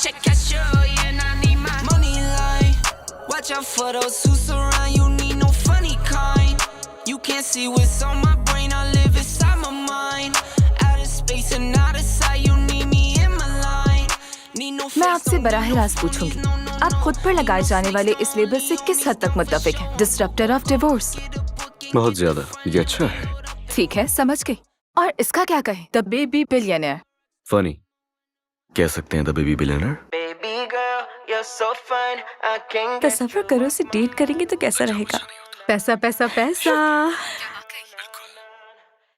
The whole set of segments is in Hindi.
check cashier, yeah, I need my money line. Watch out for those who surround you, need no funny kind. You can't see what's on my brain, I live inside my mind. Out of space and out of sight, you need me in my line. Need no मैं आपसे बराह रास्त पूछूंगी, आप खुद पर लगाए जाने वाले इस लेबल से किस हद तक मुत्तफिक हैं? Disruptor of divorce. बहुत ज्यादा। ये अच्छा है। ठीक है, समझ गई। और इसका क्या कहें? The baby billionaire. फनी कह सकते हैं, द बेबी बिलियनर। तसव्वुर करो से डेट करेंगे तो कैसा रहेगा? पैसा पैसा पैसा।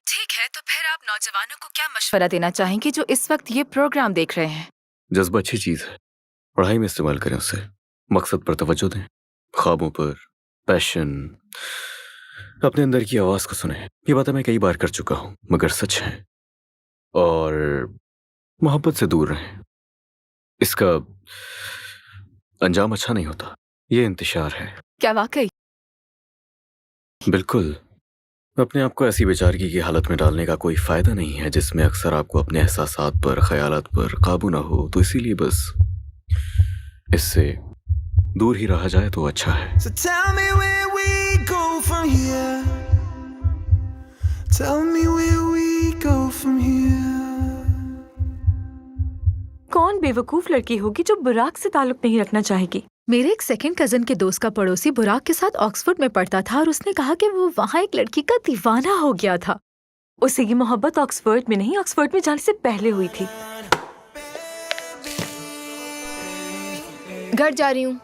ठीक है, तो फिर आप नौजवानों को क्या मशवरा देना चाहेंगे जो इस वक्त ये प्रोग्राम देख रहे हैं? जज्बा अच्छी चीज है, पढ़ाई में इस्तेमाल करें उसे, मकसद पर तवज्जो दें, ख्वाबों पर, पैशन, अपने अंदर की आवाज को सुने। ये बातें मैं कई बार कर चुका हूं, मगर सच है। और मोहब्बत से दूर रहें, इसका अंजाम अच्छा नहीं होता। ये इंतशार है। क्या वाकई? बिल्कुल। अपने आप को ऐसी बेचारगी की हालत में डालने का कोई फायदा नहीं है जिसमें अक्सर आपको अपने एहसासात पर, ख्यालात पर काबू ना हो। तो इसीलिए बस इससे दूर ही रहा जाए तो अच्छा है। So tell me where we go from here. Tell me where we go from here. कौन बेवकूफ लड़की होगी जो बुराक से ताल्लुक नहीं रखना चाहेगी? मेरे एक सेकंड कजन के दोस्त का पड़ोसी बुराक के साथ ऑक्सफोर्ड में पढ़ता था और उसने कहा कि वो वहाँ एक लड़की का दीवाना हो गया था। उसे ये मोहब्बत ऑक्सफोर्ड में नहीं, ऑक्सफोर्ड में जाने से पहले हुई थी। घर जा रही हूँ।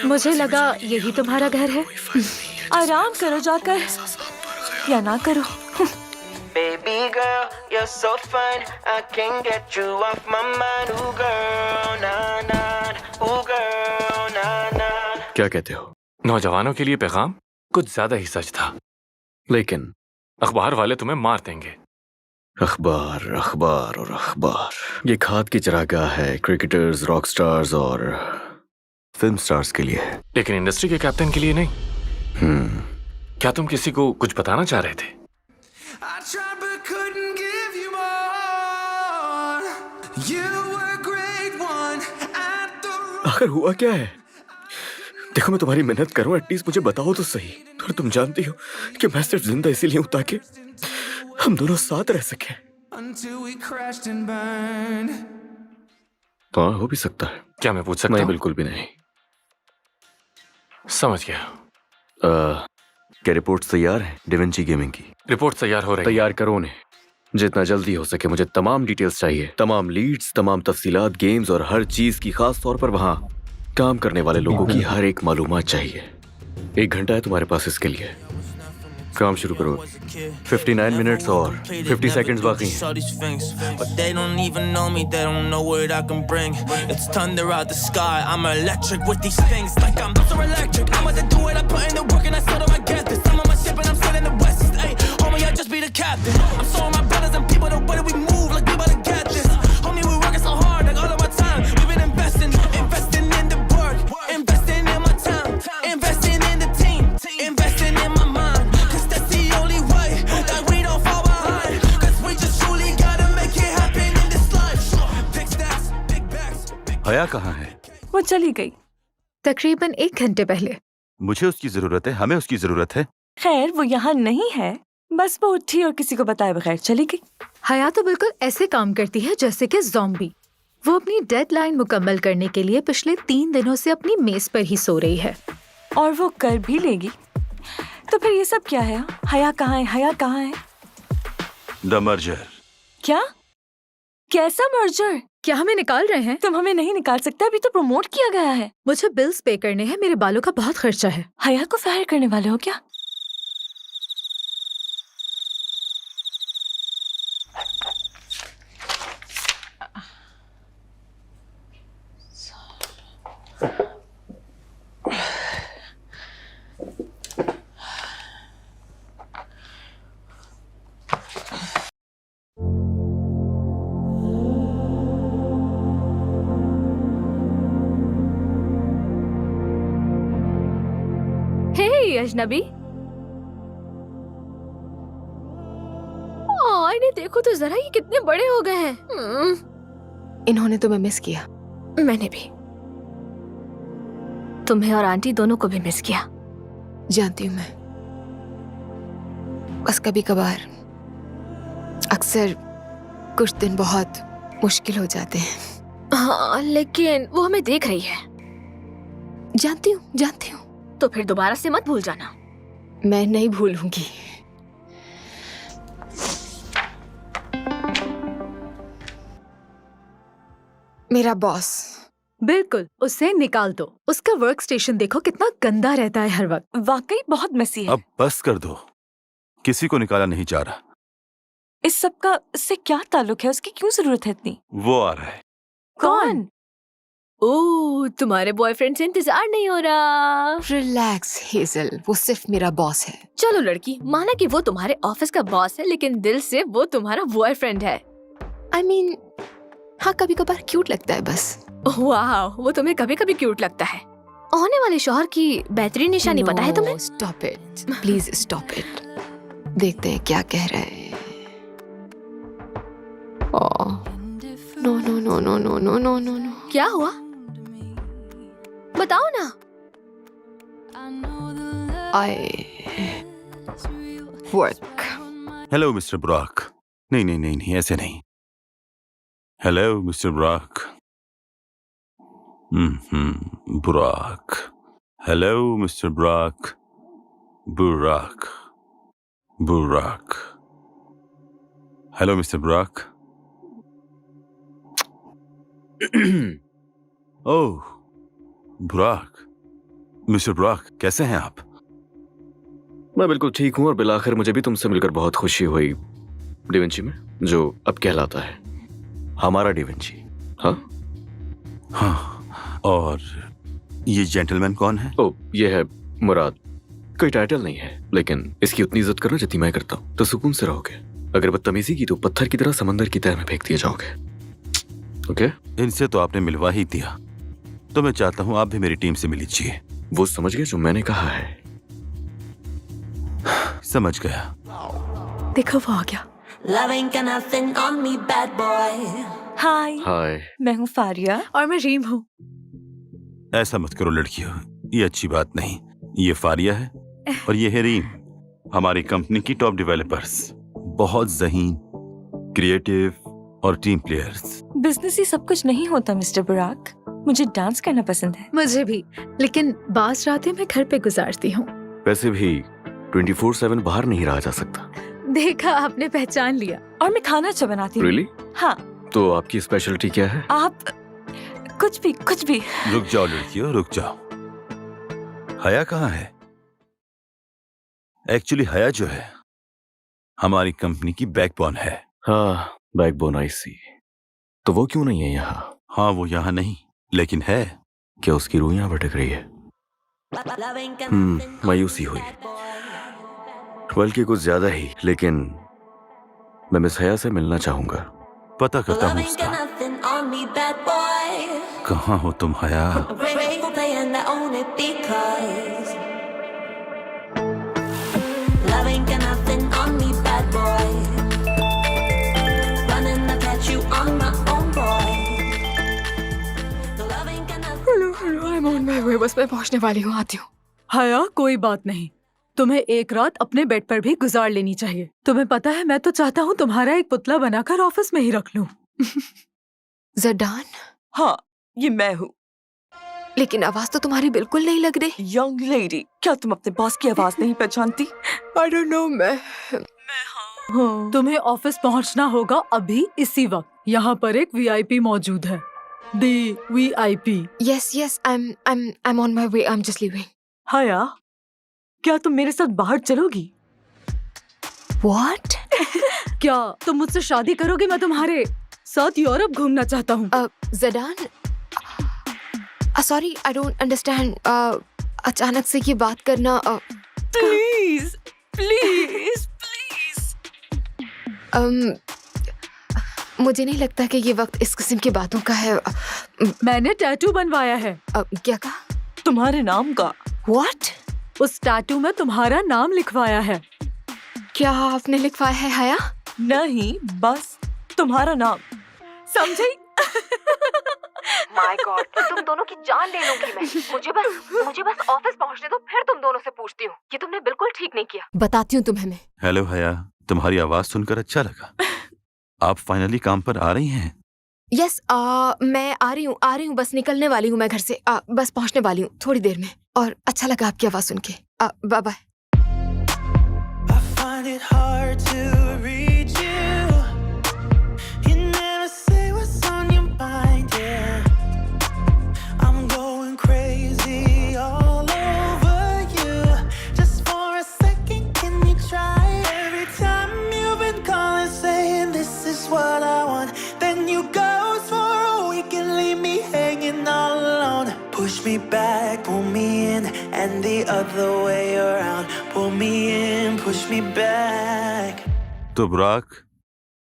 मुझे लगा यही तुम्हारा घर है। आराम करो जाकर, या ना करो। Baby girl, you're so fine, I can't get you off my mind. Ooh girl, nah nah, ooh girl, nah nah. क्या कहते हो? नौजवानों के लिए पैगाम कुछ ज्यादा ही सच था, लेकिन अखबार वाले तुम्हें मार देंगे। अखबार अखबार और अखबार ये खाद की चरागाह है क्रिकेटर्स, रॉक स्टार्स और फिल्म स्टार्स के लिए है, लेकिन इंडस्ट्री के कैप्टन के लिए नहीं। क्या तुम किसी को कुछ बताना चाह रहे थे? I tried but couldn't give you more. You were a great one at the आखिर हुआ क्या है? देखो, मैं तुम्हारी मेहनत करूं, एटलीस्ट मुझे बताओ तो सही। और तुम जानती हो कि मैं सिर्फ जिंदा इसीलिए हूं ताकि हम दोनों साथ रह सकें। until we crashed and burned. हाँ, हो भी सकता है। क्या मैं पूछ सकता नहीं, हूँ? बिल्कुल भी नहीं। समझ गया। क्या रिपोर्ट्स तैयार हैं डिविंची गेमिंग की? रिपोर्ट तैयार हो रही है। तैयार करो उन्हें, जितना जल्दी हो सके। मुझे तमाम डिटेल्स चाहिए, तमाम लीड्स, तमाम तफसीलात, गेम्स और हर चीज की, खास तौर पर वहाँ काम करने वाले लोगों की हर एक मालूमात चाहिए। 1 घंटा है तुम्हारे पास इसके लिए। काम शुरू करो। 59 मिनट्स और 50 सेकंड्स बाकी हैं। But they don't even know me, they don't know what I can bring. It's thunder out the sky, I'm electric with these things. Like I'm so electric, I'm about to do it, I put in the work and I still don't get this. I'm on my ship and I'm still in the west. Ay, homie, I just be the captain. I'm showing my brothers and people the way that we move, like we about to get this. Homie, we working so hard, like all of our time. We've been investing in the work, investing in my time, investing in the team, investing in my mind. Cause that's the only way that we don't fall behind. Cause we just truly gotta make it happen in this life. Big stacks, big bags, big हया कहाँ है? वो चली गई तकरीबन 1 घंटे पहले। मुझे उसकी जरूरत है, हमें उसकी जरूरत है। खैर, वो यहाँ नहीं है, बस वो उठी और किसी को बताए बगैर चली गई। हया तो बिल्कुल ऐसे काम करती है जैसे कि ज़ॉम्बी। वो अपनी डेडलाइन मुकम्मल करने के लिए पिछले 3 दिनों से अपनी मेज पर ही सो रही है, और वो कर भी लेगी। तो फिर ये सब क्या है? हया कहाँ है? हया कहाँ है? The merger. क्या? कैसा मर्जर? क्या हमें निकाल रहे हैं? तुम हमें नहीं निकाल सकते, अभी तो प्रमोट किया गया है। मुझे बिल्स पे करने हैं, मेरे बालों का बहुत खर्चा है। हया को फायर करने वाले हो क्या? अजनबी, इन्हें देखो तो जरा, ये कितने बड़े हो गए हैं। इन्होंने तुम्हें मिस किया। मैंने भी तुम्हें और आंटी दोनों को भी मिस किया। जानती हूँ मैं, बस कभी कभार अक्सर कुछ दिन बहुत मुश्किल हो जाते हैं। हाँ, लेकिन वो हमें देख रही है। जानती हूँ। तो फिर दोबारा से मत भूल जाना। मैं नहीं भूलूंगी। मेरा बॉस, बिल्कुल, उसे निकाल दो। उसका वर्क स्टेशन देखो कितना गंदा रहता है हर वक्त। वाकई बहुत मेसी है। अब बस कर दो, किसी को निकाला नहीं जा रहा। इस सब का इससे क्या ताल्लुक है? उसकी क्यों जरूरत है इतनी? वो आ रहा है। कौन? ओह, तुम्हारे बॉयफ्रेंड से इंतजार नहीं हो रहा। रिलैक्स हेजल, वो सिर्फ मेरा बॉस है। चलो लड़की, माना कि वो तुम्हारे ऑफिस का बॉस है, लेकिन दिल से वो तुम्हारा बॉयफ्रेंड है। I mean, हाँ, कभी कभार क्यूट लगता है बस। वाह, वो तुम्हें कभी कभी क्यूट लगता है। होने वाले शौहर की बेहतरीन निशानी पता है तुम्हें? Stop it, please stop it. देखते हैं क्या कह रहे हैं। No no no no no no no no no. क्या हुआ? बताओ ना। I work. Hello mister Brock. नहीं नहीं नहीं नहीं, ऐसे नहीं। Hello mister Brock. Brock. Hello mister Brock. Burak. Burak. Hello mister Brock. Oh Brock. Mister Brock, कैसे हैं आप? मैं बिल्कुल ठीक हूँ और बिलाखिर मुझे भी तुमसे मिलकर बहुत खुशी हुई डिविंची में, जो अब कहलाता है हमारा डिविंची। हाँ हाँ, और ये जेंटलमैन कौन है? ओ, ये है मुराद। कोई टाइटल नहीं है, लेकिन इसकी उतनी इज्जत करना जितनी मैं करता हूँ तो सुकून से रहोगे। अगर बदतमीजी की तो पत्थर की तरह समंदर की तह में फेंक दिए जाओगे। ओके? इनसे तो आपने मिलवा ही दिया, तो मैं चाहता हूँ आप भी मेरी टीम से मिल लीजिए। वो समझ गए जो मैंने कहा है? समझ गया। देखो वो आ गया। Love ain't got nothing on me, bad boy. हाय, हाय। मैं हूँ फारिया। और मैं रीम हूँ। ऐसा मत करो लड़कियों, ये अच्छी बात नहीं। ये फारिया है और ये है रीम, हमारी कंपनी की टॉप डेवलपर्स। बहुत ज़हीन, क्रिएटिव और टीम प्लेयर्स। बिजनेस ही सब कुछ नहीं होता मिस्टर बुराक। मुझे डांस करना पसंद है। मुझे भी, लेकिन बास रातें मैं घर पे गुजारती हूँ। वैसे भी 24/7 बाहर नहीं रहा जा सकता। देखा, आपने पहचान लिया। और मैं खाना अच्छा बनाती हूँ। Really? हाँ। तो आपकी स्पेशलिटी क्या है? आप कुछ भी। रुक जाओ लड़कियों, रुक जाओ। हया कहाँ है? एक्चुअली हया जो है हमारी कंपनी की बैकबोन है। हाँ, बैकबोन, आई सी। तो वो क्यों नहीं है यहाँ? हाँ, वो यहाँ नहीं, लेकिन है। क्या उसकी रूह यहाँ भटक रही है? मायूसी हुई, बल्कि कुछ ज्यादा ही। लेकिन मैं मिस हया से मिलना चाहूंगा। पता करता हूँ उसका। कहाँ हो तुम हया? बस मैं पहुंचने वाली हूँ, आती हूँ। हया, कोई बात नहीं। तुम्हें एक रात अपने बेड पर भी गुजार लेनी चाहिए। तुम्हें पता है, मैं तो चाहता हूँ तुम्हारा एक पुतला बनाकर ऑफिस में ही रख लूं। जडान? हाँ, ये मैं हूँ। लेकिन आवाज तो तुम्हारी बिल्कुल नहीं लग रही। यंग लेडी, क्या तुम अपने बॉस की आवाज नहीं पहचानती? I don't know, मैं हाँ। तुम्हें ऑफिस पहुंचना होगा अभी, इसी वक्त। यहाँ पर एक VIP मौजूद है। दी VIP। Yes, I'm on my way. I'm just leaving. हया, क्या तुम मेरे साथ बाहर चलोगी? What? क्या तुम मुझसे शादी करोगे? मैं तुम्हारे साथ यूरोप घूमना चाहता हूँ। जडान, sorry, I don't understand. अचानक से ये बात करना। प्लीज। मुझे नहीं लगता कि ये वक्त इस किस्म की बातों का है। मैंने टैटू बनवाया है। क्या कहा? तुम्हारे नाम का। What? उस टैटू में तुम्हारा नाम लिखवाया है। क्या आपने लिखवाया है हया? नहीं, बस तुम्हारा नाम। समझी? माय गॉड, तुम दोनों की जान ले लूंगी मैं। मुझे बस ऑफिस पहुंचने दो, फिर तुम दोनों से पूछती हूँ। ये तुमने बिल्कुल ठीक नहीं किया। बताती हूँ तुम्हें मैं। हेलो हया, तुम्हारी आवाज सुनकर अच्छा लगा। आप फाइनली काम पर आ रही हैं? यस, मैं आ रही हूँ, बस निकलने वाली हूँ मैं घर से। बस पहुंचने वाली हूँ थोड़ी देर में। और अच्छा लगा आपकी आवाज सुन के। Bye bye. I find it hard to read you. You never say what's on your mind, yeah. I'm going crazy all over you. Just for a second, can you try? Every time you've been calling, saying this is what I want, then you ghost for a week and leave me hanging all alone. Push me back, pull me in, and the other way around. Pull me in, push me back. तो बुराक,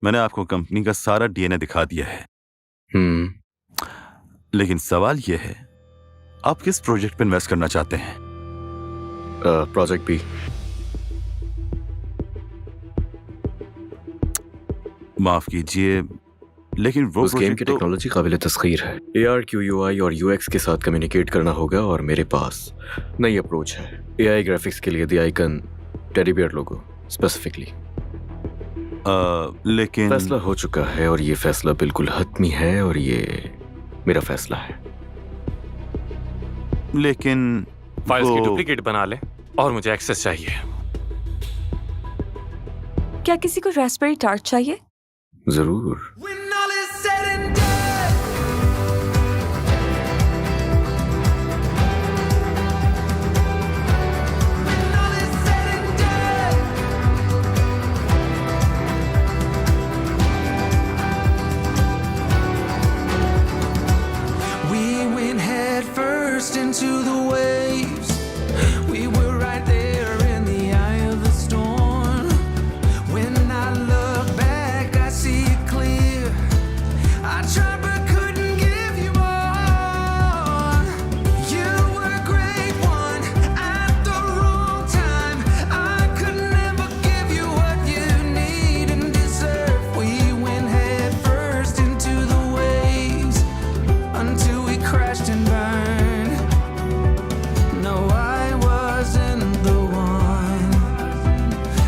मैंने आपको कंपनी का सारा डीएनए दिखा दिया है। लेकिन सवाल यह है, आप किस प्रोजेक्ट पे इन्वेस्ट करना चाहते हैं? Project B. माफ कीजिए, लेकिन वो उस गेम की टेक्नोलॉजी काबिल तस्खीर है। AR, QUI और UX के साथ कम्युनिकेट करना होगा और मेरे पास नई अप्रोच है। AI ग्राफिक्स के लिए the icon teddy bear logo specifically. लेकिन फैसला हो चुका है और ये फैसला बिल्कुल हतमी है और ये मेरा फैसला है। लेकिन फाइल्स की डुप्लीकेट बना ले और मुझे एक्सेस चाहिए। क्या किसी को रास्पबेरी टार्ट चाहिए? जरूर। When all is said and done, when all is said and done, we went head first into the waves. We were right there in the eye of the storm. When I look back, I see it clear. I tried but couldn't give you more. You were a great one at the wrong time. I could never give you what you need and deserve. We went head first into the waves until we crashed and burned. No, I wasn't the one,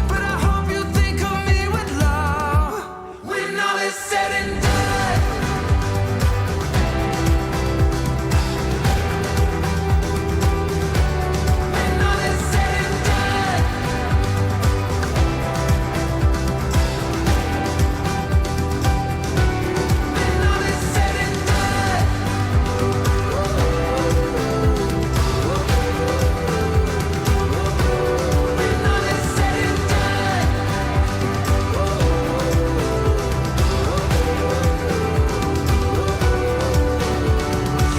but I hope you think of me with love when all is said and done. When all is said and done. When all is said and done. When all is said and done.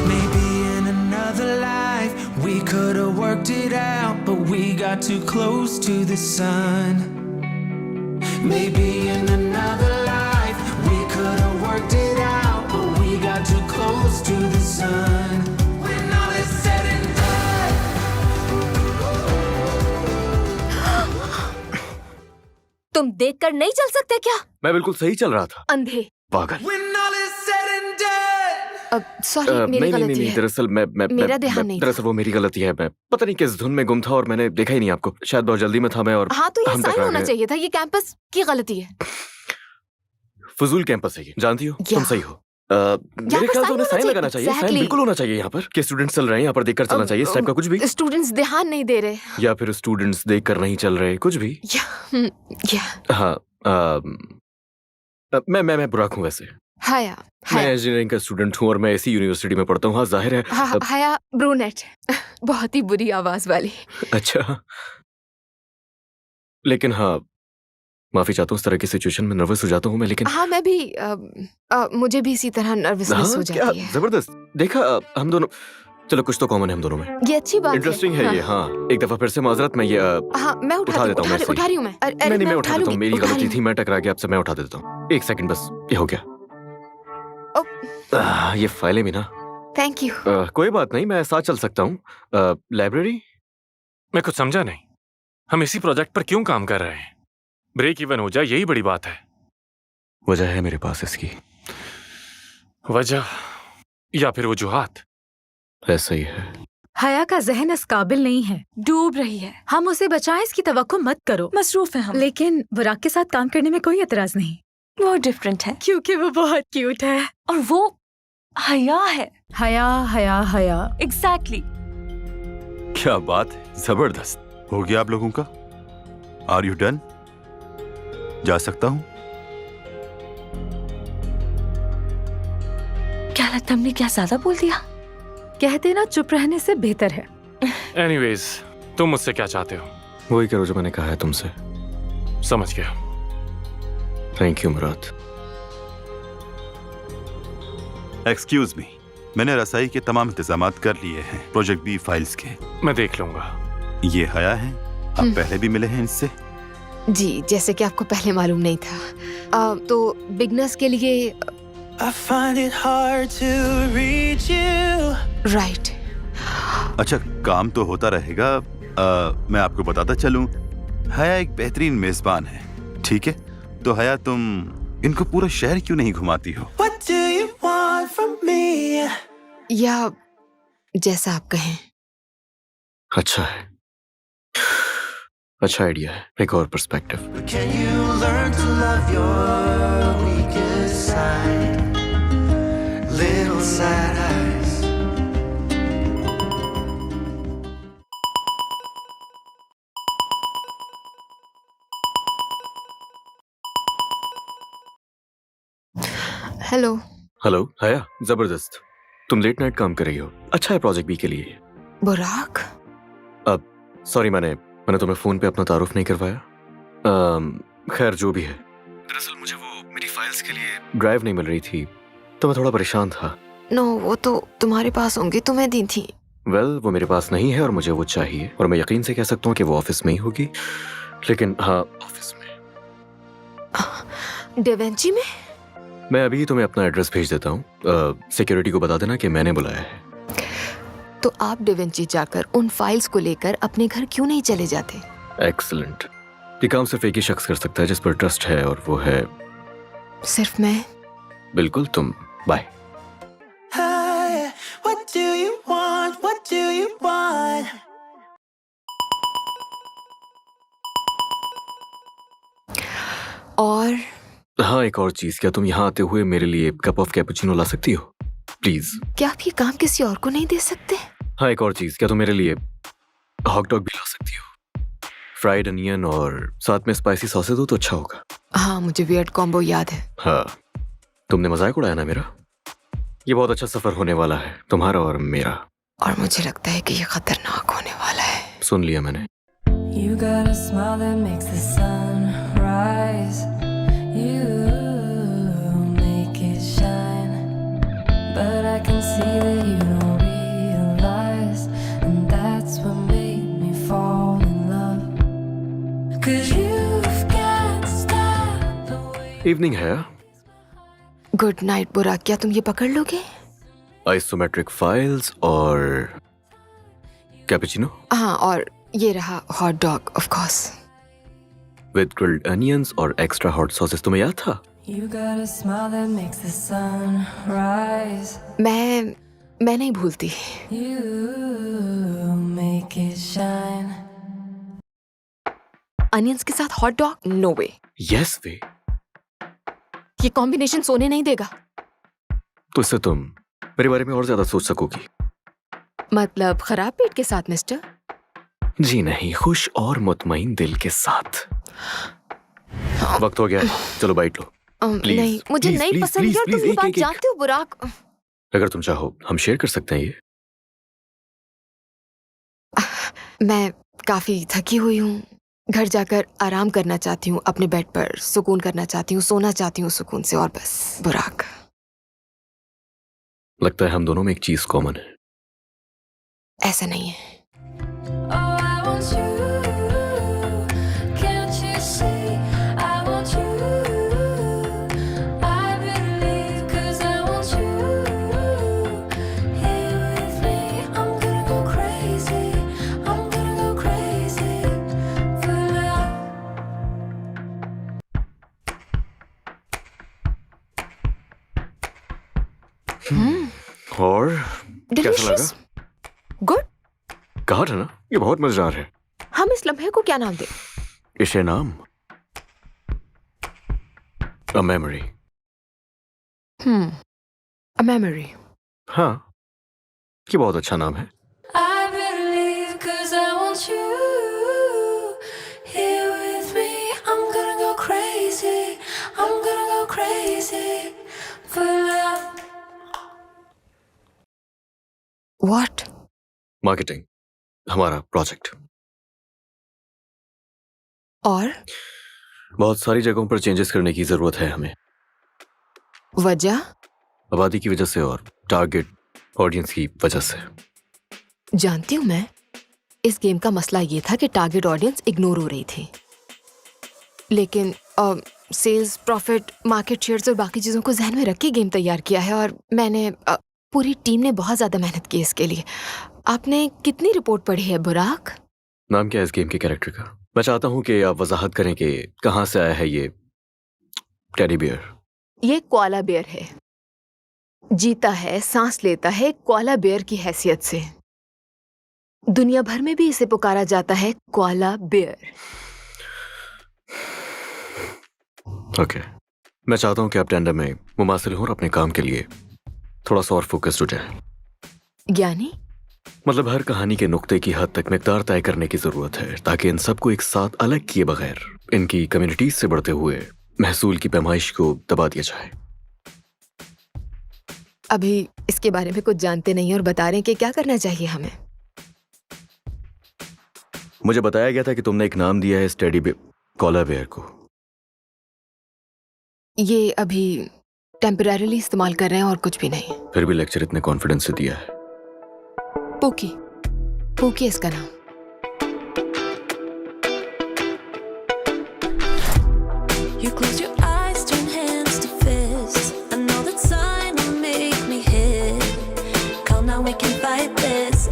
Maybe in another life we could have worked it out, but we got too close to the sun. Maybe in another life we could have worked it out, but we got too close to the sun. When all is said and done. तुम देखकर नहीं चल सकते क्या? मैं बिल्कुल सही चल रहा था। अंधे। पागल। When all is said and done. Sorry, मेरी गलती नहीं, है। दरअसल मेरा ध्यान नहीं था। दरअसल वो मेरी गलती है। मैं पता नहीं किस धुन में गुम था और मैंने देखा ही नहीं आपको। शायद बहुत जल्दी में था मैं और हाँ, तो ये हम साइन टकरा होना गए। चाहिए था। ये कैंपस की गलती है। फजूल कैंपस है ये, जानती हो? तुम सही हो। मेरे पर ख्याल से sign उन्हें होना साइन चाहिए। लगाना चाहिए। Sign Exactly. बिल्कुल होना चाहिए यहाँ पर। कि स्टूडेंट्स चल रहे हैं यहाँ पर, देखकर चलना चाहिए। इस टाइप का कुछ भी। स्टूडेंट्स ध्यान नहीं दे रहे। या फिर स्टूडेंट्स देखकर नहीं चल रहे, कुछ भी। या हाँ, मैं बुराक हूँ वैसे। हाया, मैं इंजीनियरिंग का स्टूडेंट हूँ और मैं इसी यूनिवर्सिटी में पढ़ता हूँ। हाँ, जाहिर है। हाया ब्रूनेट, बहुत ही बुरी आवाज वाली। अच्छा, लेकिन हाँ, माफी चाहता हूँ, इस तरह की सिचुएशन में नर्वस हो जाता हूँ मैं। लेकिन हाँ, मैं भी मुझे भी इसी तरह नर्वसनेस हो जाती है। जबरदस्त। देखा, हम दोनों, चलो कुछ तो कॉमन है हम दोनों में। ये अच्छी बात है। इंटरेस्टिंग है ये। हाँ, एक दफा फिर से माजरत, मैं ये हाँ, मैं उठा देता हूँ। उठा रही हूँ मैं। नहीं, मैं उठा देता हूँ। मेरी गलती थी, मैं टकरा गया आपसे। मैं उठा देता हूँ। एक सेकंड बस, ये हो गया। ये फाइलें भी ना। Thank you. कोई बात नहीं, मैं साथ चल सकता हूँ। लाइब्रेरी? मैं कुछ समझा नहीं। हम इसी प्रोजेक्ट पर क्यों काम कर रहे हैं? ब्रेक इवन हो जाए, यही बड़ी बात है। वजह है मेरे पास इसकी। वजह? या फिर वजूहात? ऐसा ही है। हया का जहन इस काबिल नहीं है। डूब रही है। हम उसे बचाएं इसकी तवक्को मत करो। मसरूफ है हम। लेकिन बुराक के साथ काम करने में कोई एतराज नहीं, वो डिफरेंट है क्योंकि वो बहुत क्यूट है। और वो हया है। हया हया हया। एग्जैक्टली। क्या बात है, जबरदस्त। हो गया आप लोगों का? Are you done? जा सकता हूं? क्या लगता हमने क्या ज्यादा बोल दिया? कहते ना चुप रहने से बेहतर है। एनीवेज, तुम मुझसे क्या चाहते हो? वही करो जो मैंने कहा है तुमसे। समझ गया। Thank you Murad. Excuse me, मैंने रसाई के तमाम इंतजामात कर लिए हैं प्रोजेक्ट बी फाइल्स के। मैं देख लूंगा। ये हया है, आप पहले भी मिले हैं इनसे? जी, जैसे कि आपको पहले मालूम नहीं था। तो बिगनर्स के लिए I find it hard to reach you. Right. अच्छा, काम तो होता रहेगा। मैं आपको बताता चलूं, हया एक बेहतरीन मेजबान है, ठीक है? तो हया, तुम इनको पूरा शहर क्यों नहीं घुमाती हो? What do you want from me? या जैसा आप कहें। अच्छा है, अच्छा आइडिया है। एक और perspective. Can you learn to love your weakest side? Little sad eyes. Hello. Hello हया, जबरदस्त। तुम लेट नाइट काम कर रही हो। अच्छा है प्रोजेक्ट बी के लिए। बुराक। अब सॉरी, मैंने तुम्हें फोन पे अपना तारुफ नहीं करवाया। खैर जो भी है, दरअसल मुझे वो मेरी फाइल्स के लिए ड्राइव नहीं मिल रही थी, तो मैं थोड़ा परेशान था। नो, वो तो तुम्हारे पास होंगी, तुम्हें दी थी। वेल, वो मेरे पास नहीं है और मुझे वो चाहिए, और मैं यकीन से कह सकता हूँ कि वो ऑफिस में ही होगी। लेकिन हाँ, ऑफिस में। डेवेंची में? मैं अभी तुम्हें अपना एड्रेस भेज देता हूँ। सिक्योरिटी को बता देना कि मैंने बुलाया है। तो आप डेवेंची जाकर उन फाइल्स को लेकर अपने घर क्यों नहीं चले जाते? एक्सीलेंट। ये काम सिर्फ एक ही शख्स कर सकता है जिस पर ट्रस्ट है, और वो है सिर्फ मैं। बिल्कुल तुम। Bye. Hi, what do you want? What do you want? और हाँ, एक और चीज, क्या तुम यहाँ आते हुए मेरे लिए कप ऑफ कैपुचिनो ला सकती हो प्लीज? क्या आप ये काम किसी और को नहीं दे सकते? हाँ, एक और चीज, क्या तुम मेरे लिए हॉट डॉग भी ला सकती हो? फ्राइड अनियन और साथ में स्पाइसी सॉसेज हो तो अच्छा होगा। हाँ, मुझे वियर्ड कॉम्बो याद है। हाँ, तुमने मजाक उड़ाया ना मेरा। ये बहुत अच्छा सफर होने वाला है, तुम्हारा और मेरा। और मुझे लगता है कि ये खतरनाक होने वाला है। सुन लिया मैंने। You got a smile that makes the sun rise. You make it shine. But I can see that you don't realize. And that's what made me fall in love. 'Cause you've got style the way. Evening है। गुड नाइट बुराक, क्या तुम ये पकड़ लोगे? आइसोमेट्रिक फाइल्स और कैपुचिनो हाँ, और ये रहा hot dog of course. With grilled onions और एक्स्ट्रा हॉट सॉसेस। तुम्हें याद था? You got a smile that makes the sun rise. मैं नहीं भूलती। You make it shine. Onions के साथ हॉट डॉग? नो वे। यस वे। ये कॉम्बिनेशन सोने नहीं देगा। तो इससे तुम मेरे बारे में और ज्यादा सोच सकोगी। मतलब खराब पेट के साथ मिस्टर? जी नहीं, खुश और मुतमईन दिल के साथ। वक्त हो गया, चलो बाइट लो। Please, नहीं, मुझे please, नहीं please, पसंद please, यार, तुम please, ये एक- बात एक- एक। जानते हो बुराक। अगर तुम चाहो हम शेयर कर सकते हैं ये। मैं काफी थकी हुई हूँ, घर जाकर आराम करना चाहती हूँ, अपने बेड पर सुकून करना चाहती हूँ, सोना चाहती हूँ सुकून से, और बस। बुराक, लगता है हम दोनों में एक चीज कॉमन है। ऐसा नहीं है। Oh, I want you. Can't you see? I want you. I believe 'cause I want you. Here with me, I'm gonna go crazy. I'm gonna go crazy for love. और कैसा डिलीशियस, लगा? गुड। कहा था ना, ये बहुत मजेदार है। हम इस लम्हे को क्या नाम दें? इसे नाम अ मेमोरी। A memory. हाँ, ये बहुत अच्छा नाम है। I better leave 'cause I want you here with me. I'm gonna go crazy. I'm gonna go crazy for love. What? Marketing, हमारा प्रोजेक्ट। और बहुत सारी जगहों पर चेंजेस करने की जरूरत है हमें। वजह? आबादी की वजह से और टारगेट ऑडियंस की वजह से। जानती हूँ मैं, इस गेम का मसला ये था कि टारगेट ऑडियंस इग्नोर हो रही थी, लेकिन सेल्स, प्रॉफिट, मार्केट शेयर्स और बाकी चीज़ों को जहन में रख के गेम तैयार किया है। और मैंने पूरी टीम ने बहुत ज़्यादा मेहनत की इसके लिए। आपने कितनी रिपोर्ट पढ़ी है बुराक? नाम क्या है इस गेम के कैरेक्टर का? मैं चाहता हूँ कि आप वजाहत करें कि कहाँ से आया है ये टेडी बियर। ये कोआला बेयर है, जीता है, सांस लेता है कोआला बेयर की हैसियत से। दुनिया भर में भी इसे पुकारा जाता है कोआला बेयर। ओके, मैं चाहता हूँ कि आप टेंडर में मुमासिल हो और अपने काम के लिए थोड़ा सा और फोकस्ड हो जाए। यानी मतलब हर कहानी के नुक्ते की हद तक मिकदार तय करने की जरूरत है, ताकि इन सबको एक साथ अलग किए बगैर इनकी कम्युनिटीज से बढ़ते हुए महसूल की पैमाइश को दबा दिया जाए। अभी इसके बारे में कुछ जानते नहीं और बता रहे हैं कि क्या करना चाहिए हमें। मुझे बताया गया था कि तुमने एक नाम दिया है इस टेडी कोआला बेयर को। ये अभी टेम्परेरीली इस्तेमाल कर रहे हैं और कुछ भी नहीं। फिर भी लेक्चर इतने कॉन्फिडेंस से दिया है। पोकी, पोकी इसका नाम। You close your eyes, turn hands to fists. I know that sign will make me hit. Come now, we can fight this.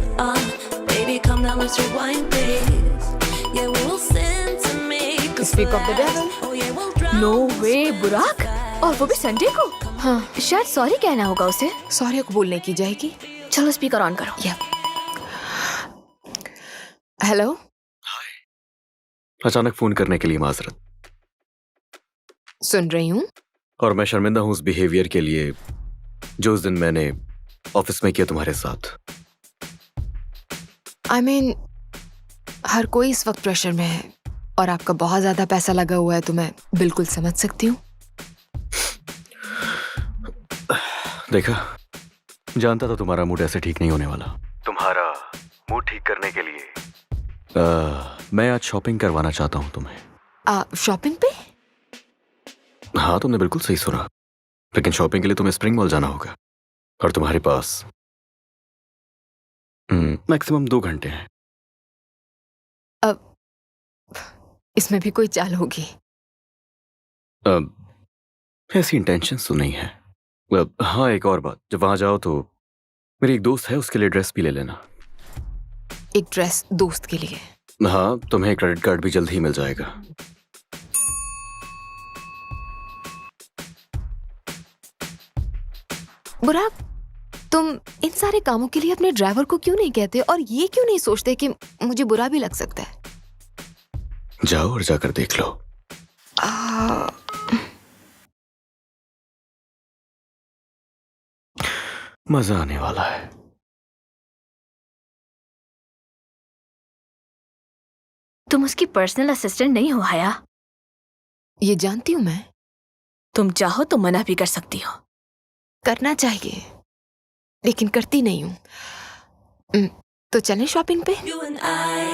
Baby, come now, let's rewind this. Yeah, we'll sin to make us Speak of the devil. Oh yeah, we'll drown. No way Burak, और वो भी संडे को। हाँ, शायद सॉरी कहना होगा उसे। सॉरी कबूल नहीं की जाएगी। चलो स्पीकर ऑन करो। या हेलो। अचानक फोन करने के लिए माजरत। सुन रही हूँ। और मैं शर्मिंदा हूँ उस बिहेवियर के लिए जो उस दिन मैंने ऑफिस में किया तुम्हारे साथ। I mean, हर कोई इस वक्त प्रेशर में है और आपका बहुत ज्यादा पैसा लगा हुआ है, तो मैं बिल्कुल समझ सकती हूँ। देखा, जानता था तुम्हारा मूड ऐसे ठीक नहीं होने वाला। तुम्हारा मूड ठीक करने के लिए मैं आज शॉपिंग करवाना चाहता हूँ तुम्हें। शॉपिंग पे? हाँ, तुमने बिल्कुल सही सुना, लेकिन शॉपिंग के लिए तुम्हें स्प्रिंग मॉल जाना होगा और तुम्हारे पास मैक्सिमम 2 घंटे हैं। अब इसमें भी कोई चाल होगी? ऐसी इंटेंशंस तो नहीं है। हाँ, एक और बात, जब वहां जाओ तो मेरी एक दोस्त है, उसके लिए ड्रेस भी ले लेना। एक ड्रेस दोस्त के लिए? हाँ, तुम्हें क्रेडिट कार्ड भी जल्द ही मिल जाएगा। बुराक, तुम इन सारे कामों के लिए अपने ड्राइवर को क्यों नहीं कहते और ये क्यों नहीं सोचते कि मुझे बुरा भी लग सकता है? जाओ और जाकर देख लो। मजा आने वाला है। तुम उसकी पर्सनल असिस्टेंट नहीं हो हया। ये जानती हूँ मैं। तुम चाहो तो मना भी कर सकती हो। करना चाहिए, लेकिन करती नहीं हूँ। तो चलें शॉपिंग पे? You and I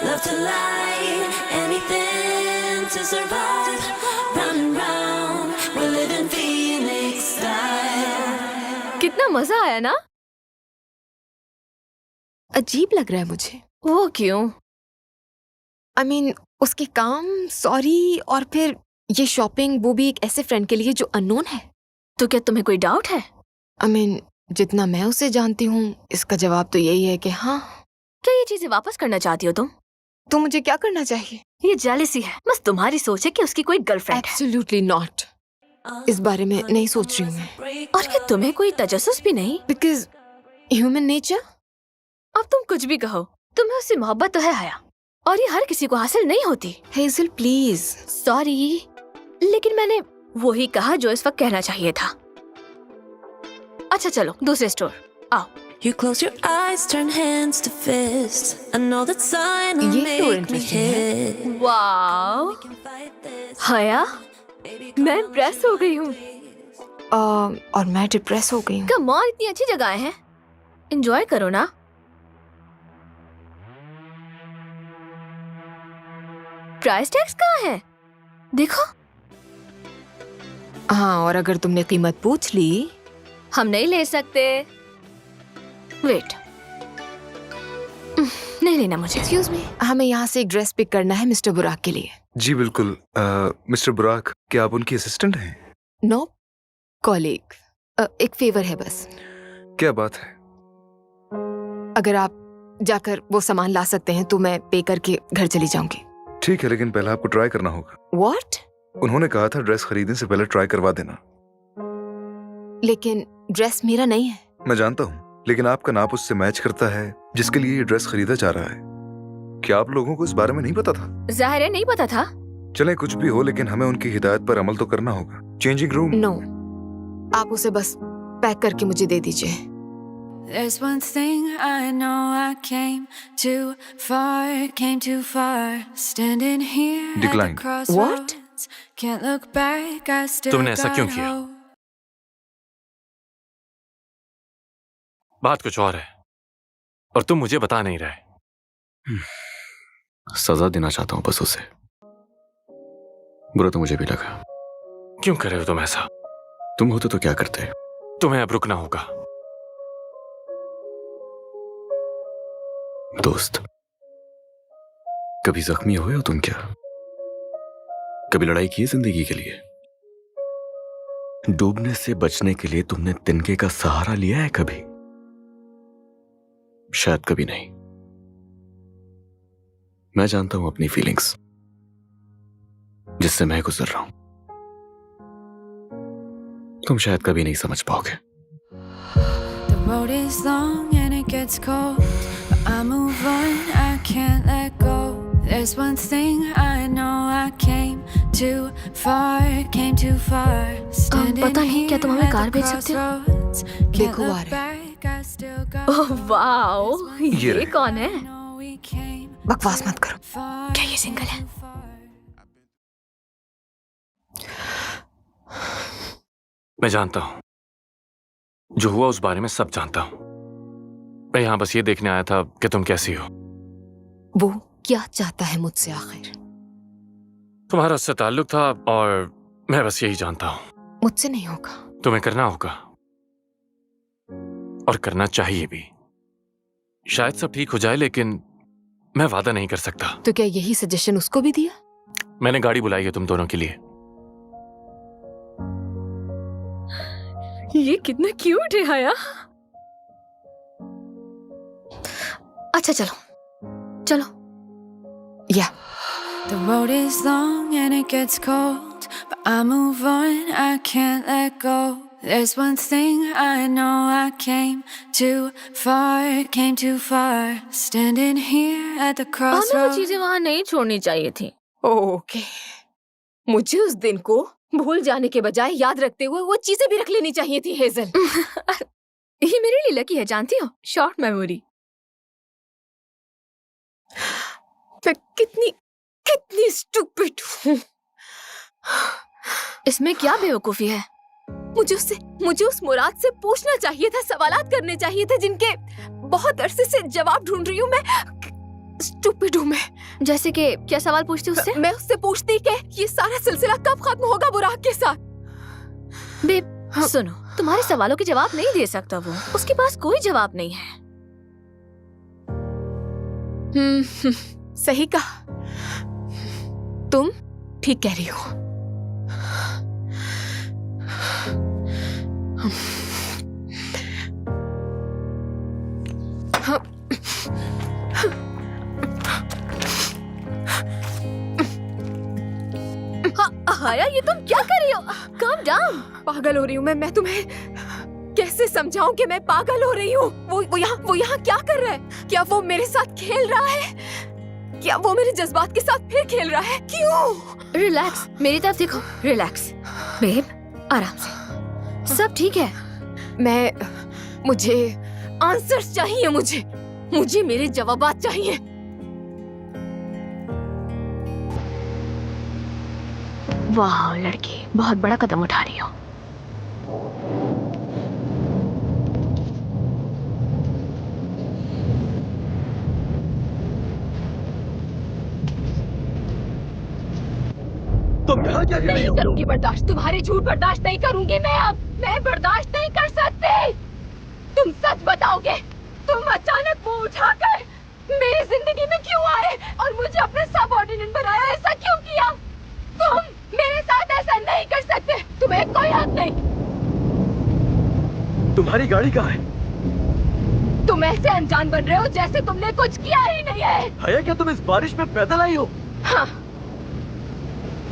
love to lie, anything to survive. Round and round, we're living Phoenix style. कितना मजा आया ना? अजीब लग रहा है मुझे। वो क्यों? I mean, उसके काम, सॉरी, और फिर ये शॉपिंग, वो भी एक ऐसे फ्रेंड के लिए जो अननोन है। तो क्या तुम्हें कोई डाउट है? I mean, जितना मैं उसे जानती हूँ, इसका जवाब तो यही है कि हाँ। क्या ये चीजें वापस करना चाहती हो तुम? तो मुझे क्या करना चाहिए? ये जेलसी है, बस तुम्हारी सोच है कि उसकी कोई गर्लफ्रेंड है। Absolutely not. इस बारे में नहीं सोच रही हूँ मैं, और क्या तुम्हें कोई तजस्सुस भी नहीं? Because human nature. अब तुम कुछ भी कहो, तुम्हें उससे मोहब्बत तो है हया, और ये हर किसी को हासिल नहीं होती। Hazel please. सॉरी, लेकिन मैंने वही कहा जो इस वक्त कहना चाहिए था। अच्छा चलो दूसरे स्टोर आओ। You close your eyes, turn hands to fists. I know that sign will ये तो make me interesting है। hit. वाओ हया, मैं इम्प्रेस हो गई हूँ। और मैं डिप्रेस हो गई हूँ। कम ऑन, इतनी अच्छी जगह है, एंजॉय करो ना। प्राइस टैग्स कहाँ है? देखो। हाँ, और अगर तुमने कीमत पूछ ली। हम नहीं ले सकते। वेट, नहीं लेना मुझे। एक्सक्यूज मी, हमें यहाँ से एक ड्रेस पिक करना है मिस्टर बुराक के लिए। जी बिल्कुल। मिस्टर बुराक, क्या आप उनकी असिस्टेंट हैं? No, colleague. एक फेवर है बस। क्या बात है? अगर आप जाकर वो सामान ला सकते हैं तो मैं पे करके घर चली जाऊंगी। ठीक है, लेकिन पहले आपको ट्राई करना होगा। What? उन्होंने कहा था ड्रेस खरीदने से पहले ट्राई करवा देना। लेकिन ड्रेस मेरा नहीं है। मैं जानता हूँ, लेकिन आपका नाप उससे मैच करता है जिसके लिए ये ड्रेस खरीदा जा रहा है। क्या आप लोगों को इस बारे में नहीं पता था? जाहिर है नहीं पता था। चले कुछ भी हो, लेकिन हमें उनकी हिदायत पर अमल तो करना होगा। Changing room. नो, आप उसे बस पैक करके मुझे दे दीजिए। There's one thing I know, I came too far, standing here at the Decline. crossroads. Can't look back, I still तुमने ऐसा क्यों got किया? hope. बात कुछ और है, और तुम मुझे बता नहीं रहे। सजा देना चाहता हूं बस उसे। बुरा तो मुझे भी लगा। क्यों कर रहे हो तुम ऐसा? तुम होते तो क्या करते? तुम्हें अब रुकना होगा। दोस्त, कभी जख्मी हुए हो तुम क्या? कभी लड़ाई की है जिंदगी के लिए? डूबने से बचने के लिए तुमने तिनके का सहारा लिया है कभी? शायद कभी नहीं। मैं जानता हूं अपनी फीलिंग्स, जिससे मैं गुजर रहा हूं। तुम शायद कभी नहीं समझ पाओगे। The road is long and it gets cold, but I move on, I can't let go. There's one thing I know, I came too far, standing पता नहीं, क्या तुम हमें here कार at भेज the सकते हो? crossroads. देखो Can't आ look रहे back, I still got oh wow, ये रहे। कौन है? know we came बकवास मत करो। far. क्या ये सिंगल है? मैं जानता हूं, जो हुआ उस बारे में सब जानता हूं। मैं यहां बस ये देखने आया था कि तुम कैसी हो। वो क्या चाहता है मुझसे आखिर? तुम्हारा उससे ताल्लुक था, और मैं बस यही जानता हूं। मुझसे नहीं होगा। तुम्हें करना होगा, और करना चाहिए भी। शायद सब ठीक हो जाए, लेकिन मैं वादा नहीं कर सकता। तो क्या यही सजेशन उसको भी दिया? मैंने गाड़ी बुलाई है तुम दोनों के लिए। ये कितना क्यूट है हया। अच्छा चलो चलो। या The road is long and it gets cold, but I move on, I can't let go. There's one thing I know, I came too far, standing here at the हमें वो crossroads. चीजें वहां नहीं छोड़नी चाहिए थी। ओके, मुझे उस दिन को भूल जाने के बजाय याद रखते हुए वो चीजें भी रख लेनी चाहिए थी हेजल। ये मेरे लिए लकी है, जानती हो, शॉर्ट मेमोरी। मैं कितनी स्टूपिड हूँ। इसमें क्या बेवकूफी है? मुझे उस मुराद से पूछना चाहिए था, सवालात करने चाहिए थे जिनके बहुत अरसे से जवाब ढूंढ रही हूँ मैं। स्टूपिड हूँ मैं। जैसे कि क्या सवाल पूछती उससे? मैं उससे पूछती कि ये सारा सिलसिला कब खत्म होगा बुराक के साथ। बेब सुनो, तुम्हारे सवालों के जवाब नहीं दे सकता वो, उसके पास कोई जवाब नहीं है। सही कहा, तुम ठीक कह रही हो। हाया, ये तुम क्या कर रही हो? Calm down. पागल हो रही हूँ मैं तुम्हें कैसे समझाऊं कि मैं पागल हो रही हूँ? वो यहाँ क्या कर रहा है? क्या वो मेरे साथ खेल रहा है? क्या वो मेरे जज्बात के साथ फिर खेल रहा है? क्यों? रिलैक्स, मेरी तरफ देखो। रिलैक्स बेब, आराम से, सब ठीक है। मुझे आंसर्स चाहिए। मुझे मेरे जवाबात चाहिए। वाह लड़की, बहुत बड़ा कदम उठा रही हो। तुम यहाँ क्या कर रही नहीं हो? करूंगी बर्दाश्त, तुम्हारे झूठ बर्दाश्त नहीं करूंगी मैं अब। मैं बर्दाश्त नहीं कर सकती। तुम सच बताओगे? तुम अचानक मुंह उठाकर मेरी जिंदगी में क्यों आए और मुझे अपने सबऑर्डिनेट बनाया? ऐसा क्यों किया? तुम मेरे साथ ऐसा नहीं कर सकते। तुम्हें कोई हक नहीं। तुम्हारी गाड़ी कहाँ है? तुम ऐसे अनजान बन रहे हो जैसे तुमने कुछ किया ही नहीं है। हया, क्या तुम इस बारिश में पैदल आई हो? हाँ,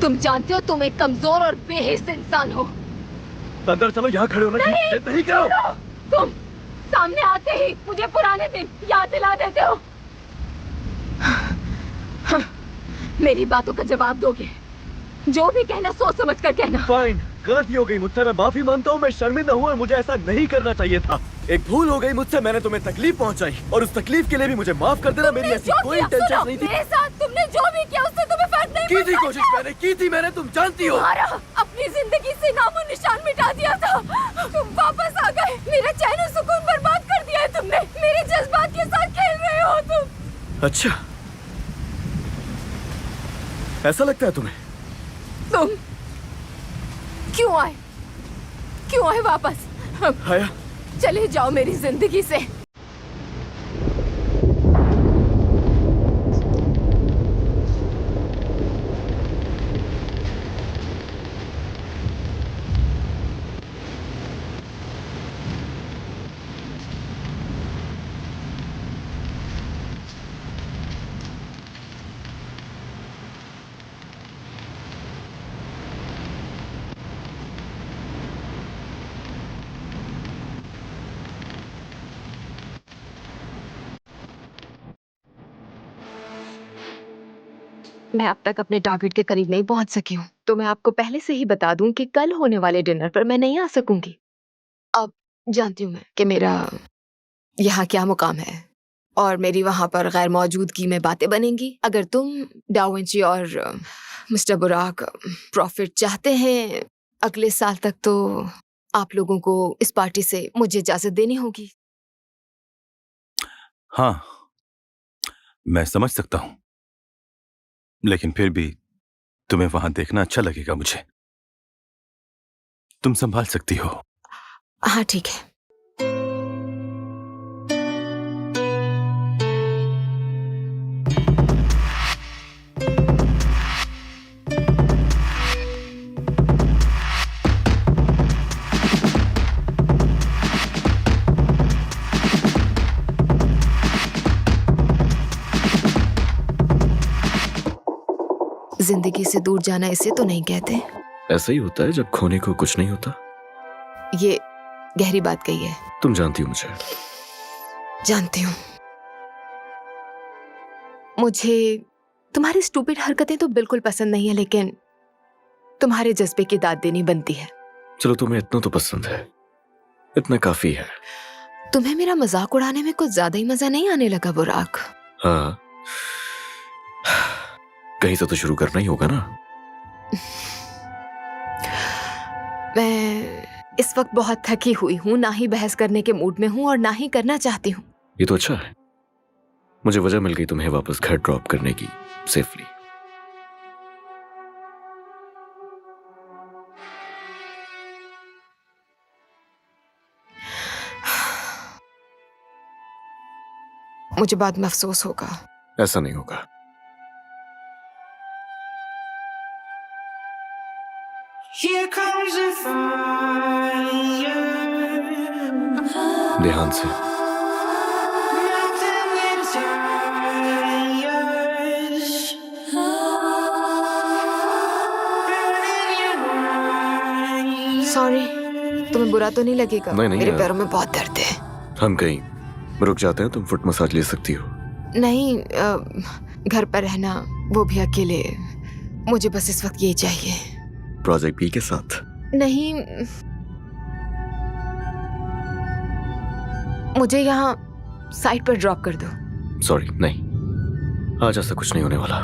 तुम जानते हो तुम एक कमजोर और बेहिस इंसान हो। अंदर चलो, यहाँ खड़े होना नहीं करो। तुम सामने आते ही मुझे पुराने दिन याद दिला देते हो। मेरी बातों का जवाब दोगे? जो भी कहना सोच समझ कर कहना। फाइन, गलती हो गई मुझसे, मैं माफी मानता हूँ। मैं शर्मिंदा हूँ और मुझे ऐसा नहीं करना चाहिए था। एक भूल हो गई मुझसे, मैंने तुम्हें तकलीफ पहुँचाई और उस तकलीफ के लिए भी मुझे माफ कर देना। मेरी ऐसी कोई इंटेंशन नहीं थी। मेरे साथ तुमने जो भी किया उससे तुम्हें फर्क नहीं की थी कोशिश, की थी मैंने, तुम जानती हो। अपनी जिंदगी से नामो निशान मिटा दिया था। तुम वापस आ गए, मेरा चैन और सुकून बर्बाद कर दिया है तुमने। मेरे जज्बात के साथ खेल रहे हो तुम। अच्छा, ऐसा लगता है तुम्हें? तुम क्यों आए वापस? हया, चले जाओ मेरी जिंदगी से। मैं अब तक अपने टारगेट के करीब नहीं पहुंच सकी हूँ, तो मैं आपको पहले से ही बता दूं कि कल होने वाले डिनर पर मैं नहीं आ सकूंगी। अब जानती हूँ मैं कि मेरा यहाँ क्या मुकाम है और मेरी वहां पर गैर मौजूदगी में बातें बनेंगी। अगर तुम, डाविंची और मिस्टर बुराक प्रॉफिट चाहते हैं अगले साल तक, तो आप लोगों को इस पार्टी से मुझे इजाजत देनी होगी। हाँ, मैं समझ सकता हूँ, लेकिन फिर भी तुम्हें वहां देखना अच्छा लगेगा मुझे। तुम संभाल सकती हो। हाँ ठीक है। जिंदगी से दूर जाना इसे तो नहीं कहते। ऐसा ही होता है जब खोने को कुछ नहीं होता। ये गहरी बात कही है। तुम जानती हो मुझे। जानती हूँ। मुझे तुम्हारी स्टूपिड हरकतें तो बिल्कुल पसंद नहीं है, लेकिन तुम्हारे जज्बे की दाद देनी बनती है। चलो, तुम्हें इतना तो पसंद है, इतना काफी है। तुम्हें मेरा मजाक उड़ाने में कुछ ज्यादा ही मजा नहीं आने लगा बुराक? हाँ, कहीं से तो शुरू करना ही होगा ना। मैं इस वक्त बहुत थकी हुई हूँ, ना ही बहस करने के मूड में हूँ और ना ही करना चाहती हूँ। ये तो अच्छा है, मुझे वजह मिल गई तुम्हें वापस घर ड्रॉप करने की, सेफली। मुझे बाद में अफसोस होगा। ऐसा नहीं होगा। Here comes the fire. ध्यान से। Melting your tires. Burning बुरा तो नहीं लगेगा? नहीं, मेरे यार। पैरों में बहुत दर्द है। हम कहीं रुक जाते हैं, तुम फुट मसाज ले सकती हो। नहीं, घर पर रहना, वो भी अकेले। मुझे बस इस वक्त यही चाहिए। प्रोजेक्ट बी के साथ। नहीं, मुझे यहाँ साइड पर ड्रॉप कर दो। सॉरी, नहीं, आज ऐसा कुछ नहीं होने वाला।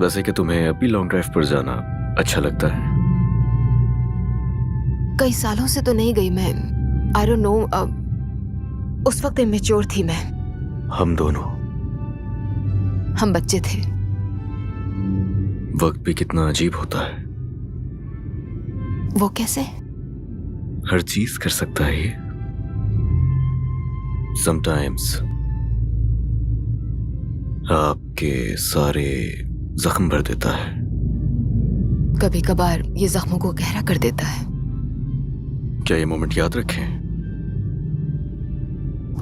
वैसे कि तुम्हें अभी लॉन्ग ड्राइव पर जाना अच्छा लगता है। कई सालों से तो नहीं गई मैं। आई डोंट नो, उस वक्त इमेच्योर थी मैं। हम दोनों, हम बच्चे थे। वक्त भी कितना अजीब होता है। वो कैसे? हर चीज कर सकता है ये। समटाइम्स आपके सारे जख्म भर देता है। कभी कभार ये जख्मों को गहरा कर देता है। क्या ये मोमेंट याद रखें?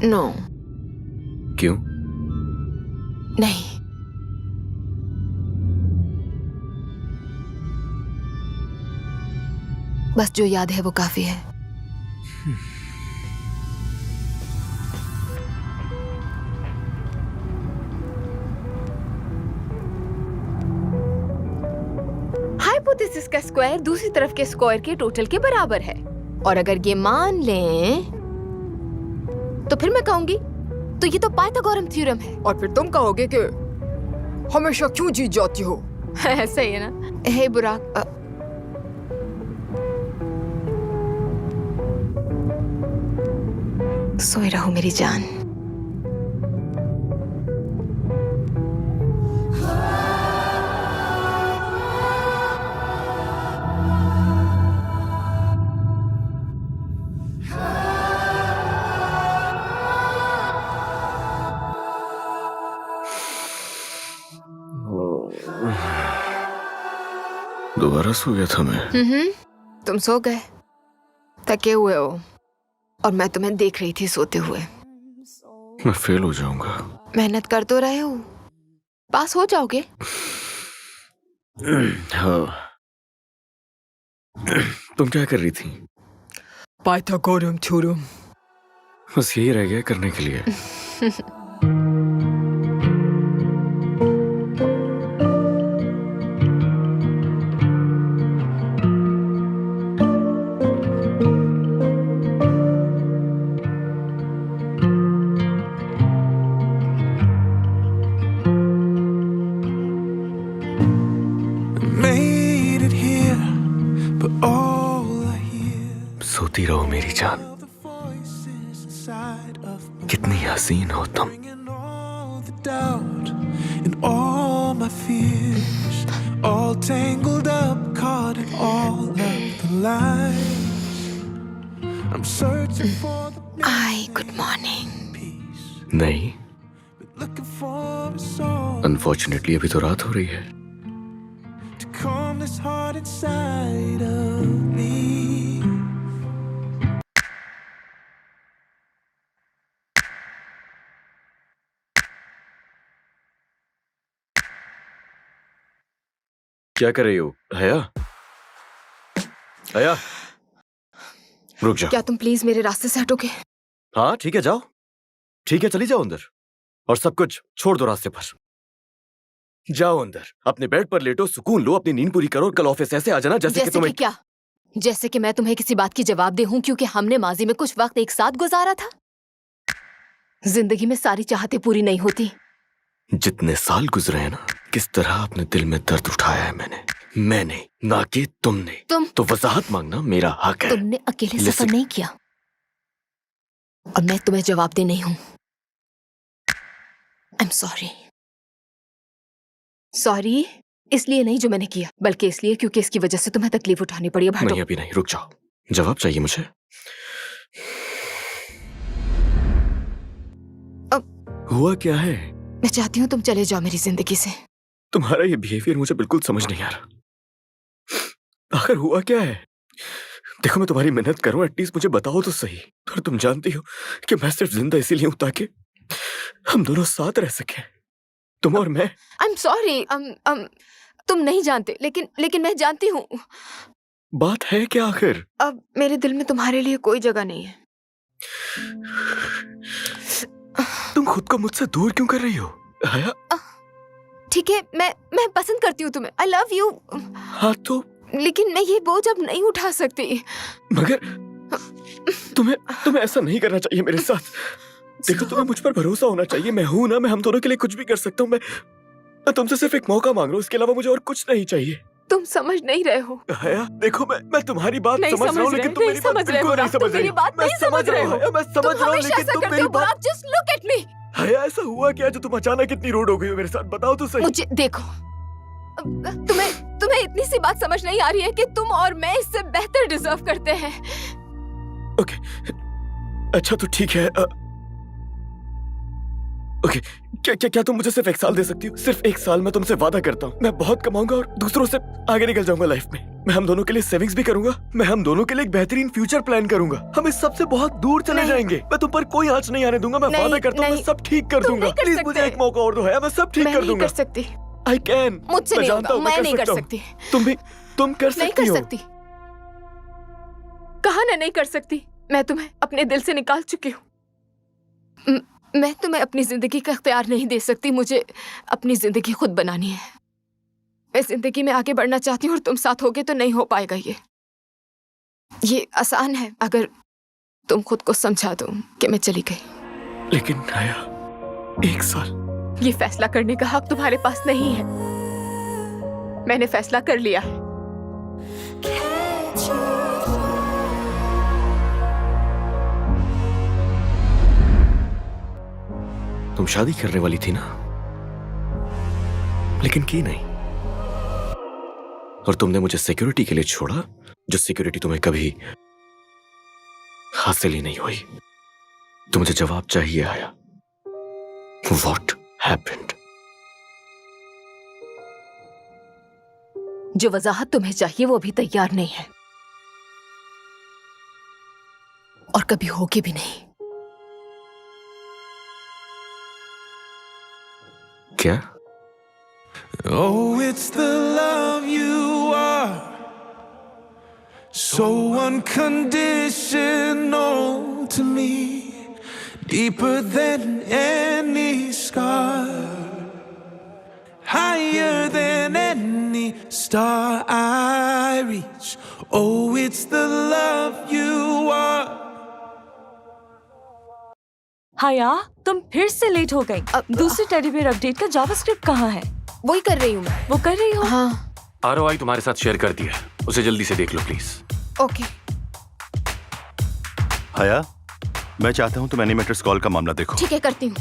नो। क्यों? नहीं। बस जो याद है वो काफी है। हाइपोथेसिस का स्क्वायर दूसरी तरफ के स्क्वायर के टोटल के बराबर है, और अगर ये मान लें तो फिर मैं कहूंगी तो ये तो पाइथागोरम थ्योरम है, और फिर तुम कहोगे कि हमेशा क्यों जीत जाती हो। ऐसा ही है ना? हे बुराक, सोए रहो मेरी जान। दोबारा सो गया था मैं। तुम सो गए, थके हुए हो, और मैं तुम्हें देख रही थी सोते हुए। मैं फेल हो जाऊंगा। मेहनत कर तो रहे हो, पास हो जाओगे। हाँ। तुम क्या कर रही थी? पाइथागोरम थ्योरम। बस यही रह गया करने के लिए। Made it here, but all I hear सोती रहो मेरी जान। are the voices inside of my कितनी हसीन हो तुम। and all the doubt and all my fears, all tangled up, caught in all of the lies. I'm searching for the I good morning. peace, नहीं, but looking for a soul unfortunately अभी तो रात हो रही है। to calm this heart inside of me. क्या कर रही हो हया? हया, रुक जाओ। क्या तुम प्लीज मेरे रास्ते से हटोगे? हाँ ठीक है, जाओ। ठीक है, चली जाओ अंदर, और सब कुछ छोड़ दो रास्ते पर। जाओ अंदर, अपने बेड पर लेटो, सुकून लो, अपनी नींद पूरी करो, और कल ऑफिस ऐसे आ जाना जैसे कि जैसे तुम्हें। कि क्या? जैसे कि मैं तुम्हें किसी बात की जवाबदेह हूं क्योंकि हमने माजी में कुछ वक्त एक साथ गुजारा था। जिंदगी में सारी चाहतें पूरी नहीं होती। जितने साल गुजरे हैं ना, किस तरह अपने दिल में दर्द उठाया है मैंने, ना कि तुमने। तुम तो वजाहत मांगना मेरा हक है। तुमने अकेले Listen. सफर नहीं किया, और मैं तुम्हें जवाबदेह नहीं हूं। I am sorry. सॉरी इसलिए नहीं जो मैंने किया, बल्कि इसलिए क्योंकि इसकी वजह से तुम्हें तकलीफ उठानी पड़ी। अब हटो। नहीं, अभी नहीं, रुक जाओ। जवाब चाहिए मुझे। हुआ क्या है? मैं चाहती हूँ तुम चले जाओ मेरी जिंदगी से। तुम्हारा ये बिहेवियर मुझे बिल्कुल समझ नहीं आ रहा। आखिर हुआ क्या है? देखो, मैं तुम्हारी मेहनत करूं, एटलीस्ट मुझे बताओ तो सही। और तुम जानती हो कि मैं सिर्फ जिंदा इसीलिए हूं ताकि हम दोनों साथ रह सके, तुम और मैं। I am sorry. तुम नहीं जानते, लेकिन मैं जानती हूँ। बात है क्या आखिर? अब मेरे दिल में तुम्हारे लिए कोई जगह नहीं है। तुम खुद को मुझसे दूर क्यों कर रही हो हया? ठीक है, मैं पसंद करती हूँ तुम्हें, आई लव यू। हाँ तो लेकिन मैं ये बोझ अब नहीं उठा सकती। मगर तुम्हें ऐसा नहीं करना चाहिए मेरे साथ। देखो, तुम्हें मुझ पर भरोसा होना चाहिए। मैं हूं ना, मैं हम दोनों के लिए कुछ भी कर सकता हूँ। मैं तुमसे सिर्फ एक मौका मांग रहा हूँ, इसके अलावा मुझे और कुछ नहीं चाहिए। तुम समझ नहीं रहे हो। हया, देखो मैं तुम्हारी बात समझ रहा हूँ, लेकिन तुम मेरी बात बिल्कुल नहीं समझ रही हो। मैं समझ रहा हूँ, मैं समझ रहा हूँ, लेकिन तुम मेरी बात। Just look at me. हया, ऐसा हुआ क्या जो तुम अचानक इतनी रूड हो गई हो मेरे साथ? बताओ तो सही। मुझे देखो, तुम्हें इतनी सी बात समझ नहीं आ रही है कि तुम और मैं इससे बेहतर डिजर्व करते हैं। ओके, अच्छा तो ठीक है। ओके, क्या तुम मुझे सिर्फ 1 साल दे सकती हो? सिर्फ 1 साल। मैं तुमसे वादा करता हूँ, मैं बहुत कमाऊंगा और दूसरों से आगे निकल जाऊंगा लाइफ में। मैं हम दोनों के लिए सेविंग्स भी करूंगा। मैं हम दोनों के लिए एक बेहतरीन फ्यूचर प्लान करूंगा। हम इस सबसे बहुत दूर चले जाएंगे। मैं तुम पर कोई आंच नहीं आने दूंगा। मैं वादा करता हूँ, मैं सब ठीक कर दूंगा। प्लीज मुझे एक मौका और दो है, मैं सब ठीक कर दूंगा। कर सकती। I can. मुझसे नहीं होगा, मैं नहीं कर सकती। तुम कर सकती हो। नहीं कर सकती। कहा ना नहीं कर सकती। मैं तुम्हें अपने दिल से निकाल चुकी हूँ। मैं तुम्हें अपनी जिंदगी का इख्तियार नहीं दे सकती। मुझे अपनी जिंदगी खुद बनानी है। मैं जिंदगी में आगे बढ़ना चाहती हूँ और तुम साथ होगे तो नहीं हो पाएगा। ये आसान है अगर तुम खुद को समझा दो कि मैं चली गई। लेकिन हया, 1 साल। ये फैसला करने का हक तुम्हारे पास नहीं है। मैंने फैसला कर लिया है। तुम शादी करने वाली थी ना, लेकिन की नहीं। और तुमने मुझे सिक्योरिटी के लिए छोड़ा, जो सिक्योरिटी तुम्हें कभी हासिल ही नहीं हुई। तो मुझे जवाब चाहिए आया। What happened? जो वजाहत तुम्हें चाहिए वो भी तैयार नहीं है और कभी होगी भी नहीं। क्या? Oh, it's the love you are, so unconditional to me, deeper than any scar, higher than any star I reach. Oh, it's the love you are. हया, तुम फिर से लेट हो गई। दूसरे टेडी बियर अपडेट का जावास्क्रिप्ट कहाँ है? वही कर रही हूँ मैं। वो कर रही हो? हाँ। ROI तुम्हारे साथ शेयर कर दिया, उसे जल्दी से देख लो प्लीज। ओके। हया, मैं चाहता हूँ तुम एनिमेटर्स कॉल का मामला देखो। ठीक है, करती हूँ।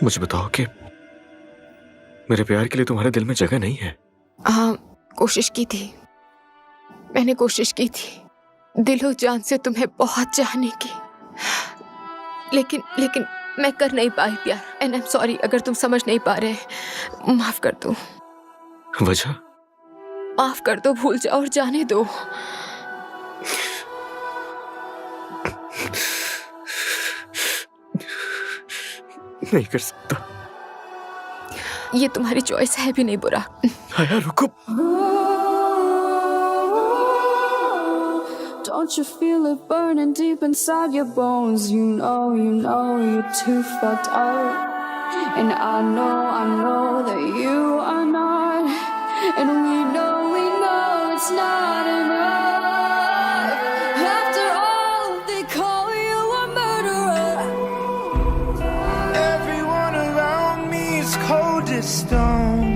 मुझे बताओ कि मेरे प्यार के लिए तुम्हारे दिल में जगह नहीं है? हाँ, कोशिश की थी। मैंने कोशिश की थी दिलो जान से तुम्हें बहुत चाहने की, लेकिन मैं कर नहीं पाई प्यार। एंड आई एम सॉरी अगर तुम समझ नहीं पा रहे। माफ कर दो। वजह? माफ कर दो, भूल जाओ और जाने दो। नहीं कर सकता। ये तुम्हारी चॉइस है भी नहीं बुरा। हया, रुको। Don't you feel it burning deep inside your bones? You know you're too fucked up. And I know that you are not. And we know it's not enough. After all, they call you a murderer. Everyone around me is cold as stone.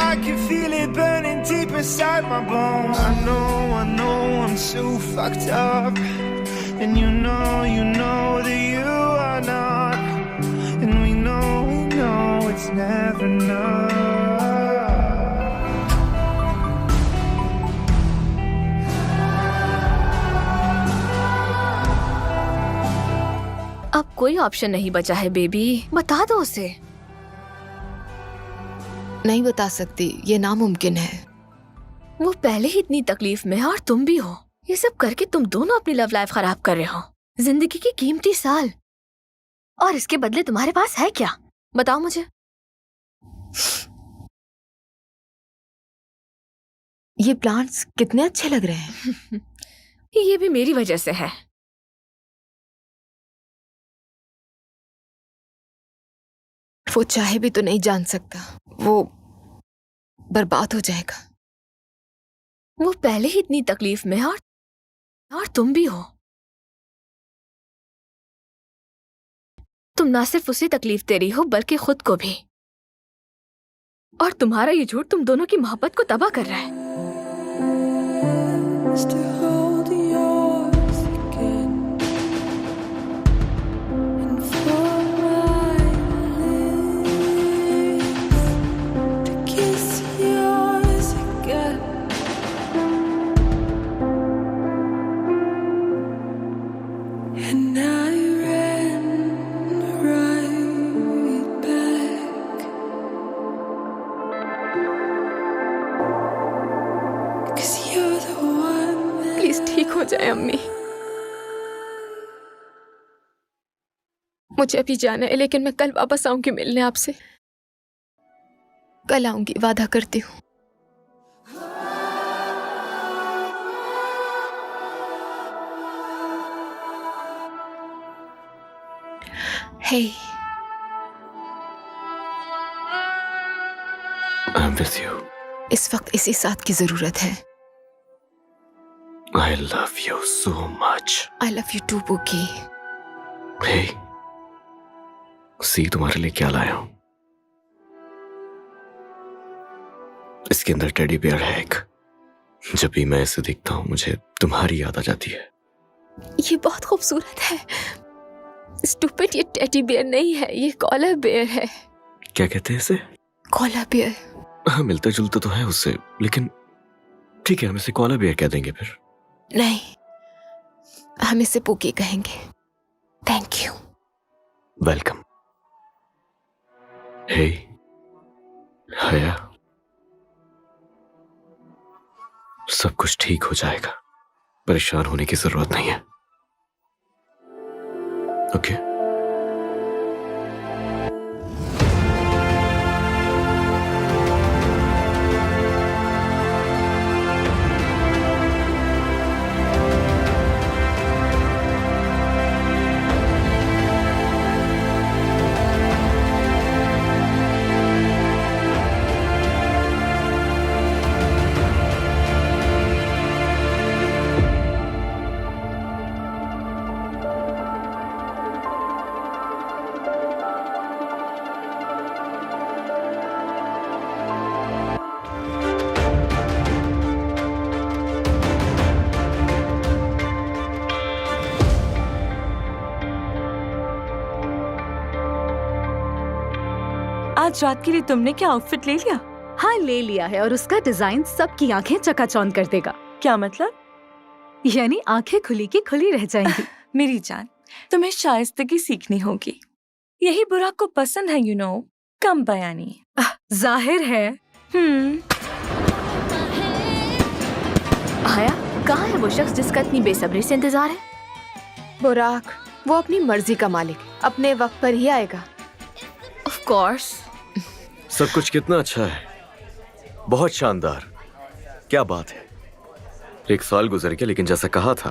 I can feel it burning deep inside my bones. I know I'm so fucked up. And you know that you are not. And we know it's never enough. अब कोई ऑप्शन नहीं बचा है बेबी, बता दो उसे। नहीं बता सकती, ये नामुमकिन है। वो पहले ही इतनी तकलीफ में है और तुम भी हो। ये सब करके तुम दोनों अपनी लव लाइफ खराब कर रहे हो। जिंदगी की कीमती साल, और इसके बदले तुम्हारे पास है क्या? बताओ मुझे। ये प्लांट्स कितने अच्छे लग रहे हैं। ये भी मेरी वजह से है। वो चाहे भी तो नहीं जान सकता, वो बर्बाद हो जाएगा। वो पहले ही इतनी तकलीफ में है और तुम भी हो। तुम ना सिर्फ उसे तकलीफ दे रही हो बल्कि खुद को भी। और तुम्हारा ये झूठ तुम दोनों की मोहब्बत को तबाह कर रहा है। To hold yours again and for my lips to kiss yours again. And I ran right back 'cause you're the one that please ठीक हो जाए अम्मी। मुझे अभी जाना है, लेकिन मैं कल वापस आऊंगी मिलने आपसे। कल आऊंगी, वादा करती हूँ। हे, I'm with you. इस वक्त इसी साथ की जरूरत है। I love you so much. I love you too Buki. Hey, see तुम्हारे लिए क्या लाया हूं। इसके अंदर टेडी बियर है एक। जब भी मैं इसे देखता हूं मुझे तुम्हारी याद आ जाती है। ये बहुत खूबसूरत है। स्टूपिड, ये टेडी बियर नहीं है, ये कॉलर बियर है। क्या कहते हैं इसे? Koala bear. हाँ, मिलता जुलता तो है उससे, लेकिन ठीक है, हम इसे कॉलर बियर कह देंगे फिर। नहीं, हम इसे पुकी कहेंगे। Thank you. वेलकम। हे हया, सब कुछ ठीक हो जाएगा, परेशान होने की जरूरत नहीं है। ओके? आज रात के लिए तुमने क्या आउटफिट ले लिया? हाँ, ले लिया है, और उसका डिजाइन सबकी आंखें चकाचौंध कर देगा। क्या मतलब? यानी आंखें खुली की खुली रह जाएंगी। मेरी जान, तुम्हें शाइस्तगी सीखनी होगी। यही बुराक को पसंद है, कम बयानी। जाहिर है। आया, कहाँ है वो शख्स जिसका इतनी बेसब्री से इंतजार है? बुराक, वो अपनी मर्जी का मालिक, अपने वक्त पर ही आएगा। Of course. सब कुछ कितना अच्छा है, बहुत शानदार। क्या बात है। 1 साल गुजर गया, लेकिन जैसा कहा था,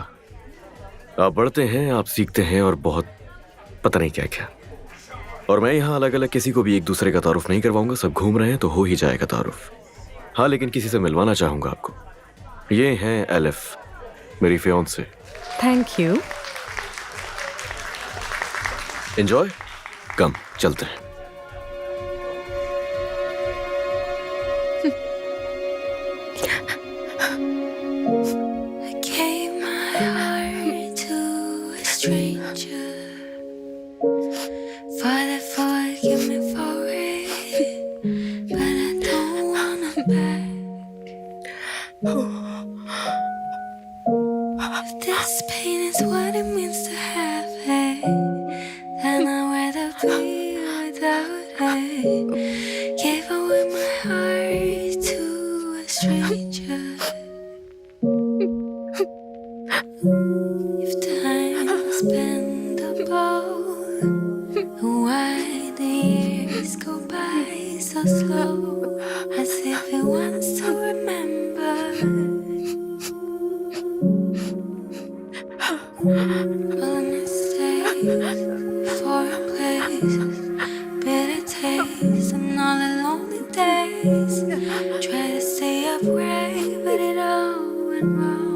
आप बढ़ते हैं, आप सीखते हैं, और बहुत पता नहीं क्या क्या। और मैं यहाँ अलग अलग किसी को भी एक दूसरे का तारुफ नहीं करवाऊंगा। सब घूम रहे हैं तो हो ही जाएगा तारुफ। हाँ, लेकिन किसी से मिलवाना चाहूंगा आपको। ये हैं एलिफ, मेरी फियांसे। Thank you. एंजॉय। कम चलते हैं। I gave my heart to a stranger. Father, forgive me for it, but I don't want him back. If this pain is what it means to have it, then I'd rather be without it. Gave away my If time's bendable, why the years go by so slow, as if it wants to remember. Full of mistakes, foreign places, bitter taste, and all the lonely days. Try to stay upright, but it all went wrong.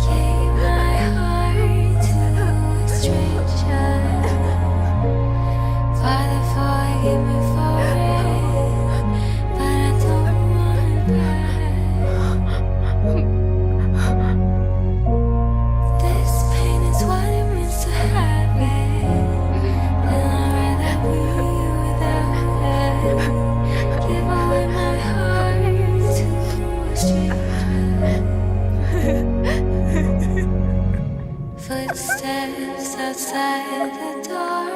Gave my heart to a stranger. Father, forgive me for it, but I don't want it back. This pain is what it means to have it, and I'd rather be without it. Give away my heart to a stranger. Footsteps outside the door,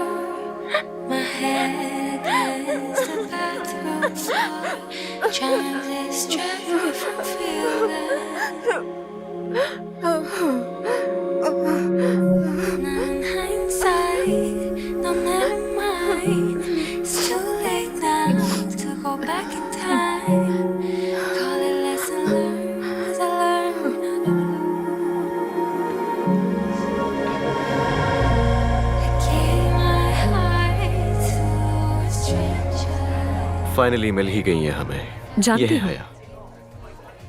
my head against the bathroom floor, trying to distract me from feeling. Now in hindsight, no, never mind. It's too late now to go back in time. Call it lesson learned, 'cause I learned how to lose. I gave my heart to a stranger. Finally मिल ही गई है हमें। जानती ये है हूँ। हया,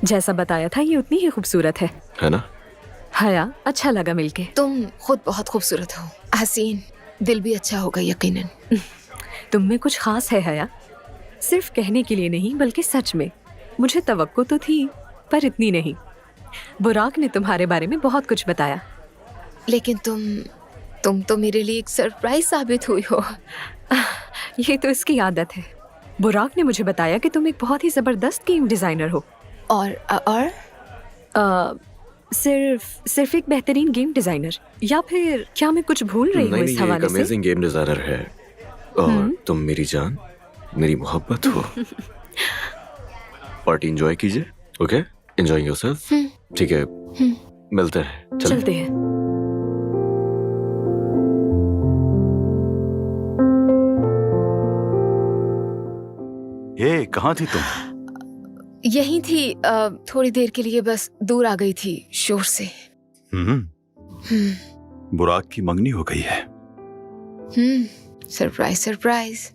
जैसा बताया था ये उतनी ही खूबसूरत है। है ना? हया, अच्छा लगा मिलके। तुम खुद बहुत खूबसूरत हो हसीन, दिल भी अच्छा होगा यकीनन। तुम में कुछ खास है हया, सिर्फ कहने के लिए नहीं बल्कि सच में। मुझे तवक्को तो थी पर इतनी नहीं। बुराक ने तुम्हारे बारे में बहुत कुछ बताया। लेकिन तुम तो मेरे लिए एक सरप्राइज साबित हुई हो। ये तो इसकी आदत है। बुराक ने मुझे बताया कि तुम एक बहुत ही जबरदस्त गेम डिजाइनर हो। और सिर्फ एक बेहतरीन गेम डिजाइनर, या फिर क्या मैं कुछ भूल रही हूँ नहीं, इस ये एक हवाले से? अमेजिंग गेम डिजाइनर है और तुम मेरी जान, मेरी मोहब्बत हो। पार्टी एंजॉय कीजिए, ओके? Enjoy yourself. ठीक है, मिलते हैं। चलते हैं। ये कहाँ थी तुम? यही थी, थोड़ी देर के लिए बस दूर आ गई थी शोर से। बुराक की मंगनी हो गई है। Surprise surprise.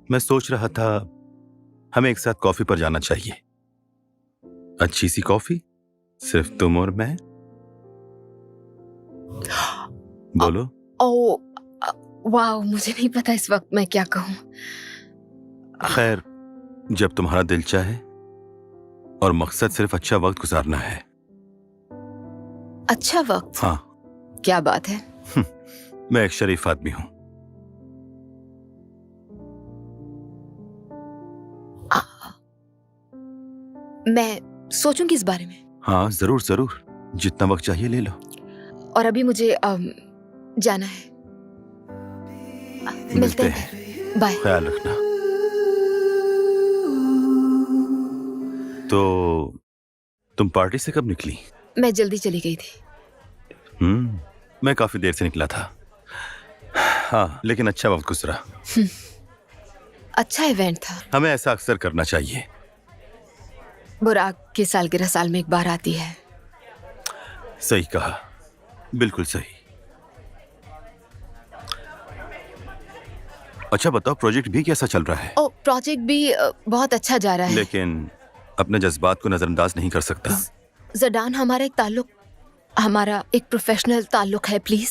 मैं सोच रहा था हमें एक साथ कॉफी पर जाना चाहिए। अच्छी सी कॉफी, सिर्फ तुम और मैं। बोलो। ओ वाह, मुझे नहीं पता इस वक्त मैं क्या कहूँ। खैर, जब तुम्हारा दिल चाहे और मकसद सिर्फ अच्छा वक्त गुजारना है। अच्छा वक्त? हाँ। क्या बात है। मैं एक शरीफ आदमी हूं। मैं सोचूंगी इस बारे में। हाँ, जरूर जरूर, जितना वक्त चाहिए ले लो। और अभी मुझे जाना है। मिलते हैं। बाय। ख्याल रखना। तो तुम पार्टी से कब निकली? मैं जल्दी चली गई थी। मैं काफी देर से निकला था। हाँ, लेकिन अच्छा वक्त गुजरा। अच्छा इवेंट था। हमें ऐसा अक्सर करना चाहिए। बुराक की सालगिरह साल में एक बार आती है। सही कहा, बिल्कुल सही। अच्छा बताओ, प्रोजेक्ट भी कैसा चल रहा है? ओ, प्रोजेक्ट भी बहुत अच्छा जा रहा है। लेकिन अपने जज्बात को नजरअंदाज नहीं कर सकता। जडान, हमारा एक प्रोफेशनल ताल्लुक है, प्लीज।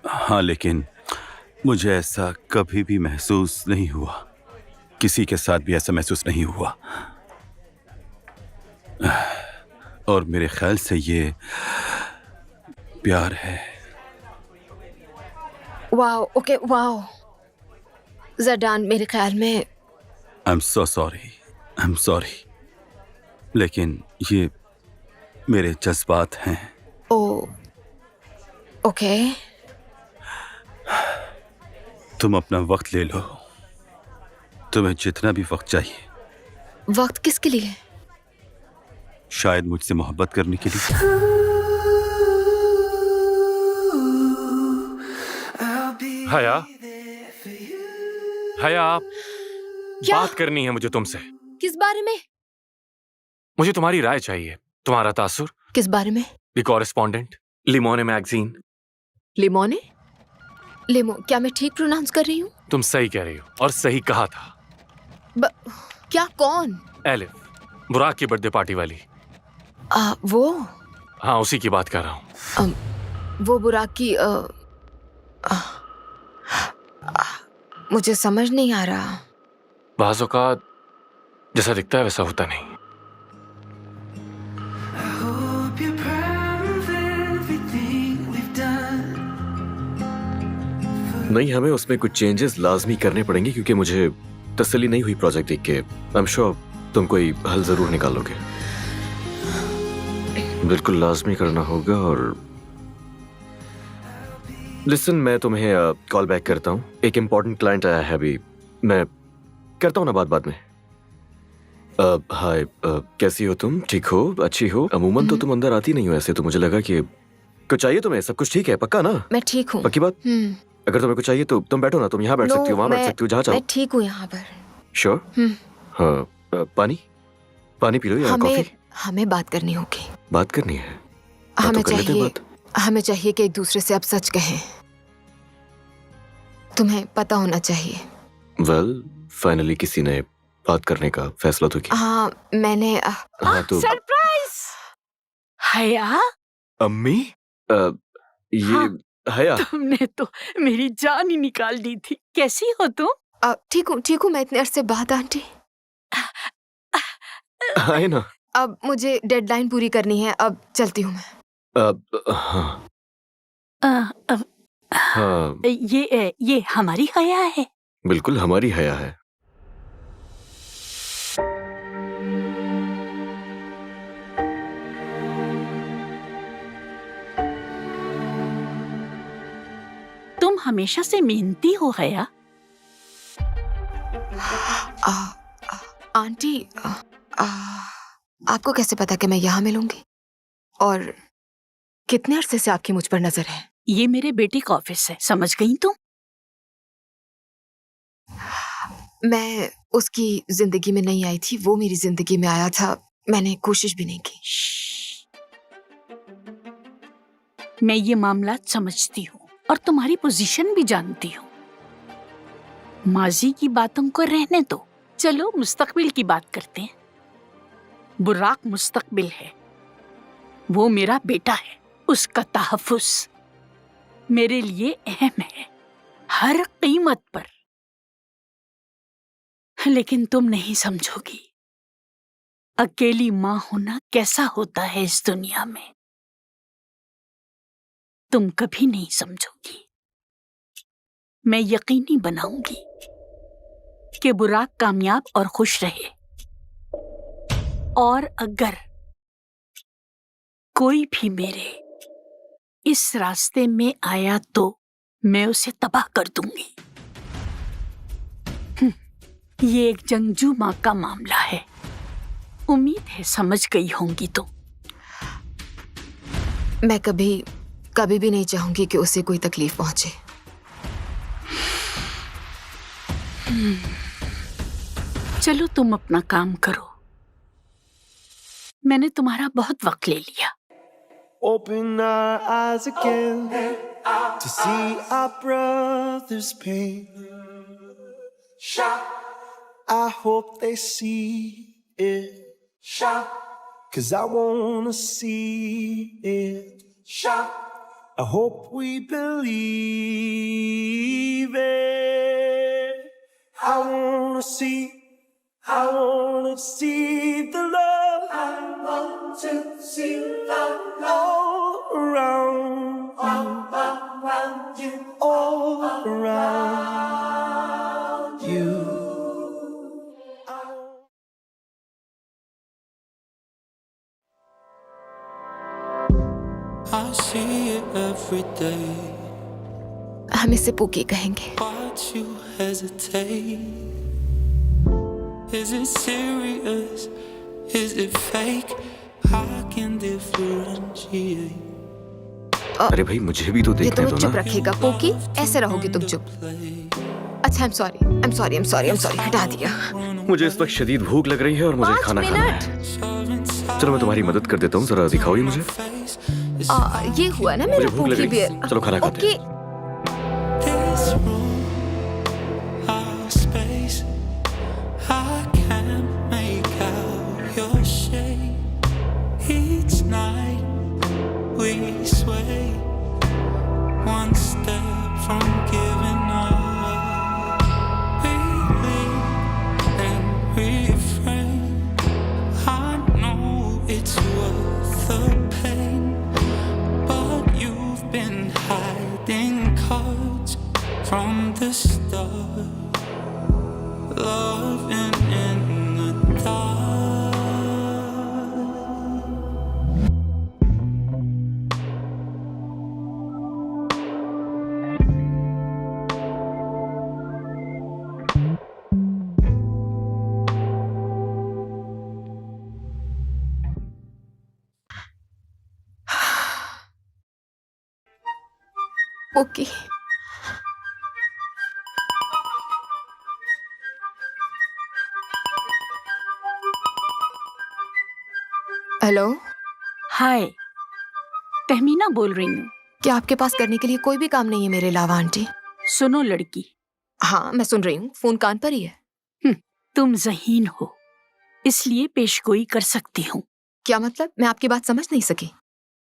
हाँ, लेकिन मुझे ऐसा कभी भी महसूस नहीं हुआ। किसी के साथ भी ऐसा महसूस नहीं हुआ। और मेरे ख्याल से ये प्यार है। Wow, okay, wow. जडान, मेरे ख्याल में आई एम सो सॉरी, लेकिन ये मेरे जज्बात हैं। ओ, ओके। तुम अपना वक्त ले लो। तुम्हें जितना भी वक्त चाहिए। वक्त किसके लिए? शायद मुझसे मोहब्बत करने के लिए। हया, हया, बात करनी है मुझे तुमसे। किस बारे में? मुझे तुम्हारी राय चाहिए। तुम्हारा तासुर। किस बारे में? The correspondent, Limone magazine. Limone? Limo, क्या मैं ठीक प्रोनाउंस कर रही हूँ? तुम सही कह रही हो और सही कहा था। क्या? कौन? एलिफ, बुराक की बर्थडे पार्टी वाली। वो? हाँ, उसी की बात कर रहा हूँ। वो बुराक की मुझे समझ नहीं आ रहा। बाज़ औक़ात जैसा दिखता है वैसा होता नहीं। नहीं, हमें उसमें कुछ चेंजेस लाजमी करने पड़ेंगे क्योंकि मुझे तसल्ली नहीं हुई प्रोजेक्ट देख के। आई एम श्योर तुम कोई हल जरूर निकालोगे। बिल्कुल लाजमी करना होगा। और लिसन, मैं तुम्हें कॉल बैक करता हूँ। एक इम्पोर्टेंट क्लाइंट आया है अभी। मैं करता हूँ ना बात बाद में। हाय, कैसी हो तुम? ठीक हो? अच्छी हो? अमूमन तो तुम अंदर आती नहीं हो ऐसे, तो मुझे लगा कि कुछ चाहिए तुम्हें। सब कुछ ठीक है? पक्का ना? मैं ठीक हूँ। पक्की बात? अगर तुम्हें कुछ चाहिए तो तुम बैठो ना। तुम यहाँ बैठ सकती हो, वहाँ बैठ सकती हो, जहाँ चाहो। मैं ठीक हूँ यहाँ पर। श्योर? हाँ। पानी पी लो या कॉफी? हमें बात करनी होगी। बात करनी है? हमें चाहिए कि एक दूसरे से अब सच कहें। तुम्हें पता होना चाहिए। वेल, फाइनली किसी ने बात करने का फैसला तो किया। हाँ, मैंने हाँ, तो सरप्राइज! हया, अम्मी, ये हया। तुमने तो मेरी जान ही निकाल दी थी। कैसी हो तुम? ठीक हूँ। मैं इतने अरसे बाद आंटी। आए ना। अब मुझे डेडलाइन पूरी करनी है। अब चलती हूँ मैं। हाँ, ये हमारी हया है। बिल्कुल हमारी हया है। तुम हमेशा से मेहनती हो हया। आंटी, आपको कैसे पता कि मैं यहाँ मिलूंगी? और कितने अरसे से आपकी मुझ पर नजर है? ये मेरे बेटे का ऑफिस है, समझ गई तुम? मैं उसकी जिंदगी में नहीं आई थी, वो मेरी जिंदगी में आया था। मैंने कोशिश भी नहीं की। मैं ये मामला समझती हूँ और तुम्हारी पोजीशन भी जानती हूँ। माजी की बातों को रहने दो, चलो मुस्तकबिल की बात करते हैं। बुराक मुस्तकबिल है, वो मेरा बेटा है। उसका तहफ्फुज़ मेरे लिए अहम है, हर कीमत पर। लेकिन तुम नहीं समझोगी अकेली माँ होना कैसा होता है इस दुनिया में। तुम कभी नहीं समझोगी। मैं यकीनी बनाऊंगी कि बुराक कामयाब और खुश रहे। और अगर कोई भी मेरे इस रास्ते में आया तो मैं उसे तबाह कर दूंगी। ये एक जंगजू माँ का मामला है। उम्मीद है समझ गई होंगी तुम। मैं कभी भी नहीं चाहूंगी कि उसे कोई तकलीफ पहुंचे। चलो तुम अपना काम करो, मैंने तुम्हारा बहुत वक्त ले लिया। Open our eyes again to see our brother's pain. I hope they see it. 'Cause I wanna see it. I hope we believe it. I wanna see the love. I want to see love all around you, all around you. I see it every day. हम इसे पुकी कहेंगे। Watch you hesitate. Is it serious? Is it fake? I can differentiate. अरे भाई मुझे भी तो ये देखने तुम्हें दो चुप ना। रखेगा पोकी, ऐसे रहोगे तुम चुप। अच्छा, I'm sorry, हटा दिया। मुझे इस वक्त शदीद भूख लग रही है और मुझे 5 खाना खाना है। चलो मैं तुम्हारी मदद कर देता हूँ, जरा दिखाओ ये मुझे। ये हुआ ना मुझे मेरा भूख लग पोकी रही है। बियर। चलो खाना खाते हैं। This room, our space, I can't make out your shape. Each night we sway, one step from giving up. We live and refrain. I know it's worth the pain, but you've been hiding cards from the start, loving in the dark. पोकी, हेलो, हाय, तहमीना बोल रही हूँ। क्या आपके पास करने के लिए कोई भी काम नहीं है मेरे अलावा आंटी? सुनो लड़की, हाँ मैं सुन रही हूँ, फोन कान पर ही है। तुम ज़हीन हो, इसलिए पेशगोई कर सकती हूँ। क्या मतलब? मैं आपकी बात समझ नहीं सकी।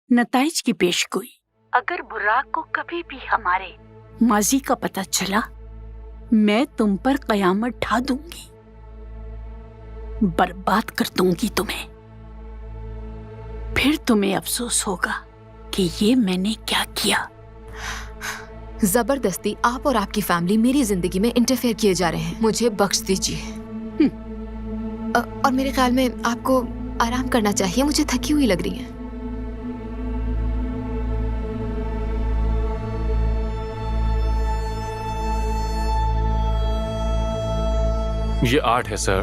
नताइज की पेशगोई। अगर बुर्राक को कभी भी हमारे माजी का पता चला, मैं तुम पर कयामत ढा दूंगी, बर्बाद कर दूंगी तुम्हें। फिर तुम्हें अफसोस होगा कि ये मैंने क्या किया। जबरदस्ती आप और आपकी फैमिली मेरी जिंदगी में इंटरफेयर किए जा रहे हैं, मुझे बख्श दीजिए। और मेरे ख्याल में आपको आराम करना चाहिए, मुझे थकी हुई लग रही है। ये 8 है सर।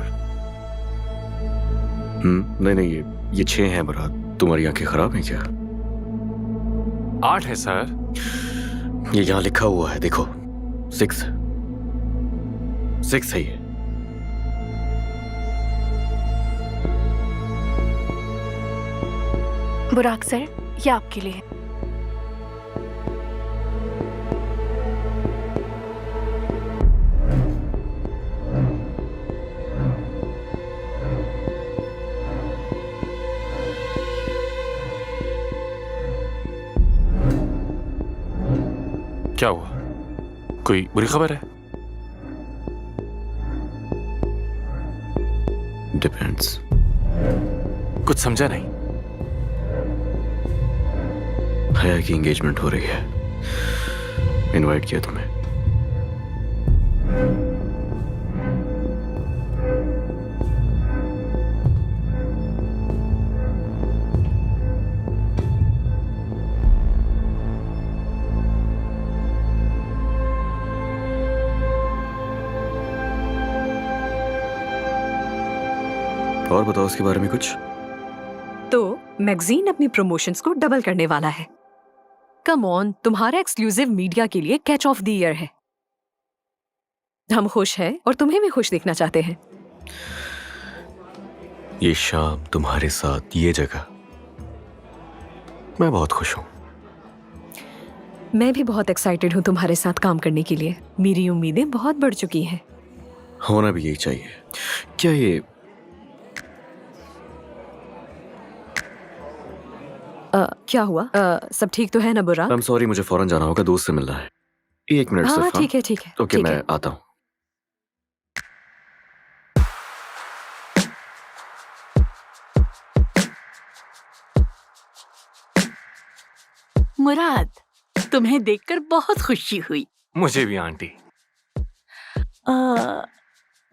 नहीं ये 6 हैं मुराद। तुम्हारी आंखें खराब हैं क्या? 8 है सर। ये यहाँ लिखा हुआ है, देखो 6 है ये। बुराक सर, ये आपके लिए। क्या हुआ? कोई बुरी खबर है? डिपेंड्स। कुछ समझा नहीं। हया की एंगेजमेंट हो रही है, इनवाइट किया तुम्हें। और बताओ उसके बारे में कुछ। तो मैगजीन अपनी प्रमोशंस को डबल करने वाला है। कम ऑन, तुम्हारा एक्सक्लूसिव मीडिया के लिए कैच ऑफ द ईयर है। हम खुश हैं और तुम्हें भी खुश देखना चाहते हैं। ये शाम तुम्हारे साथ, ये जगह, मैं बहुत खुश हूं। मैं भी बहुत एक्साइटेड हूँ तुम्हारे साथ काम करने के लिए। मेरी उम्मीदें बहुत बढ़ चुकी हैं। होना भी यही चाहिए। क्या ये क्या हुआ? सब ठीक तो है ना बुरा? I'm sorry, मुझे फौरन जाना होगा, दोस्त से मिलना है। 1 मिनट हाँ सिर्फ। ठीक है ठीक है। ओके, ठीक मैं है। आता हूँ। मुराद, तुम्हें देखकर बहुत खुशी हुई। मुझे भी आंटी।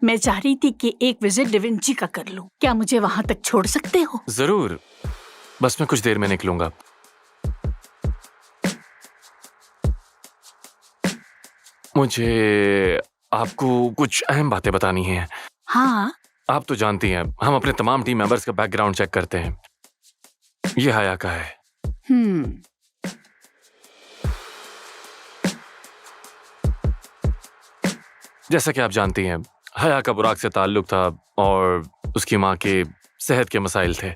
मैं चाह रही थी कि एक विजिट डिविंची का कर लूं। क्या मुझे वहां तक छोड़ सकते हो? जरूर, बस मैं कुछ देर में निकलूंगा। मुझे आपको कुछ अहम बातें बतानी हैं। हाँ, आप तो जानती हैं हम अपने तमाम टीम मेंबर्स का बैकग्राउंड चेक करते हैं। ये हया का है। जैसा कि आप जानती हैं हया का बुराक से ताल्लुक था और उसकी माँ के सेहत के मसाइल थे।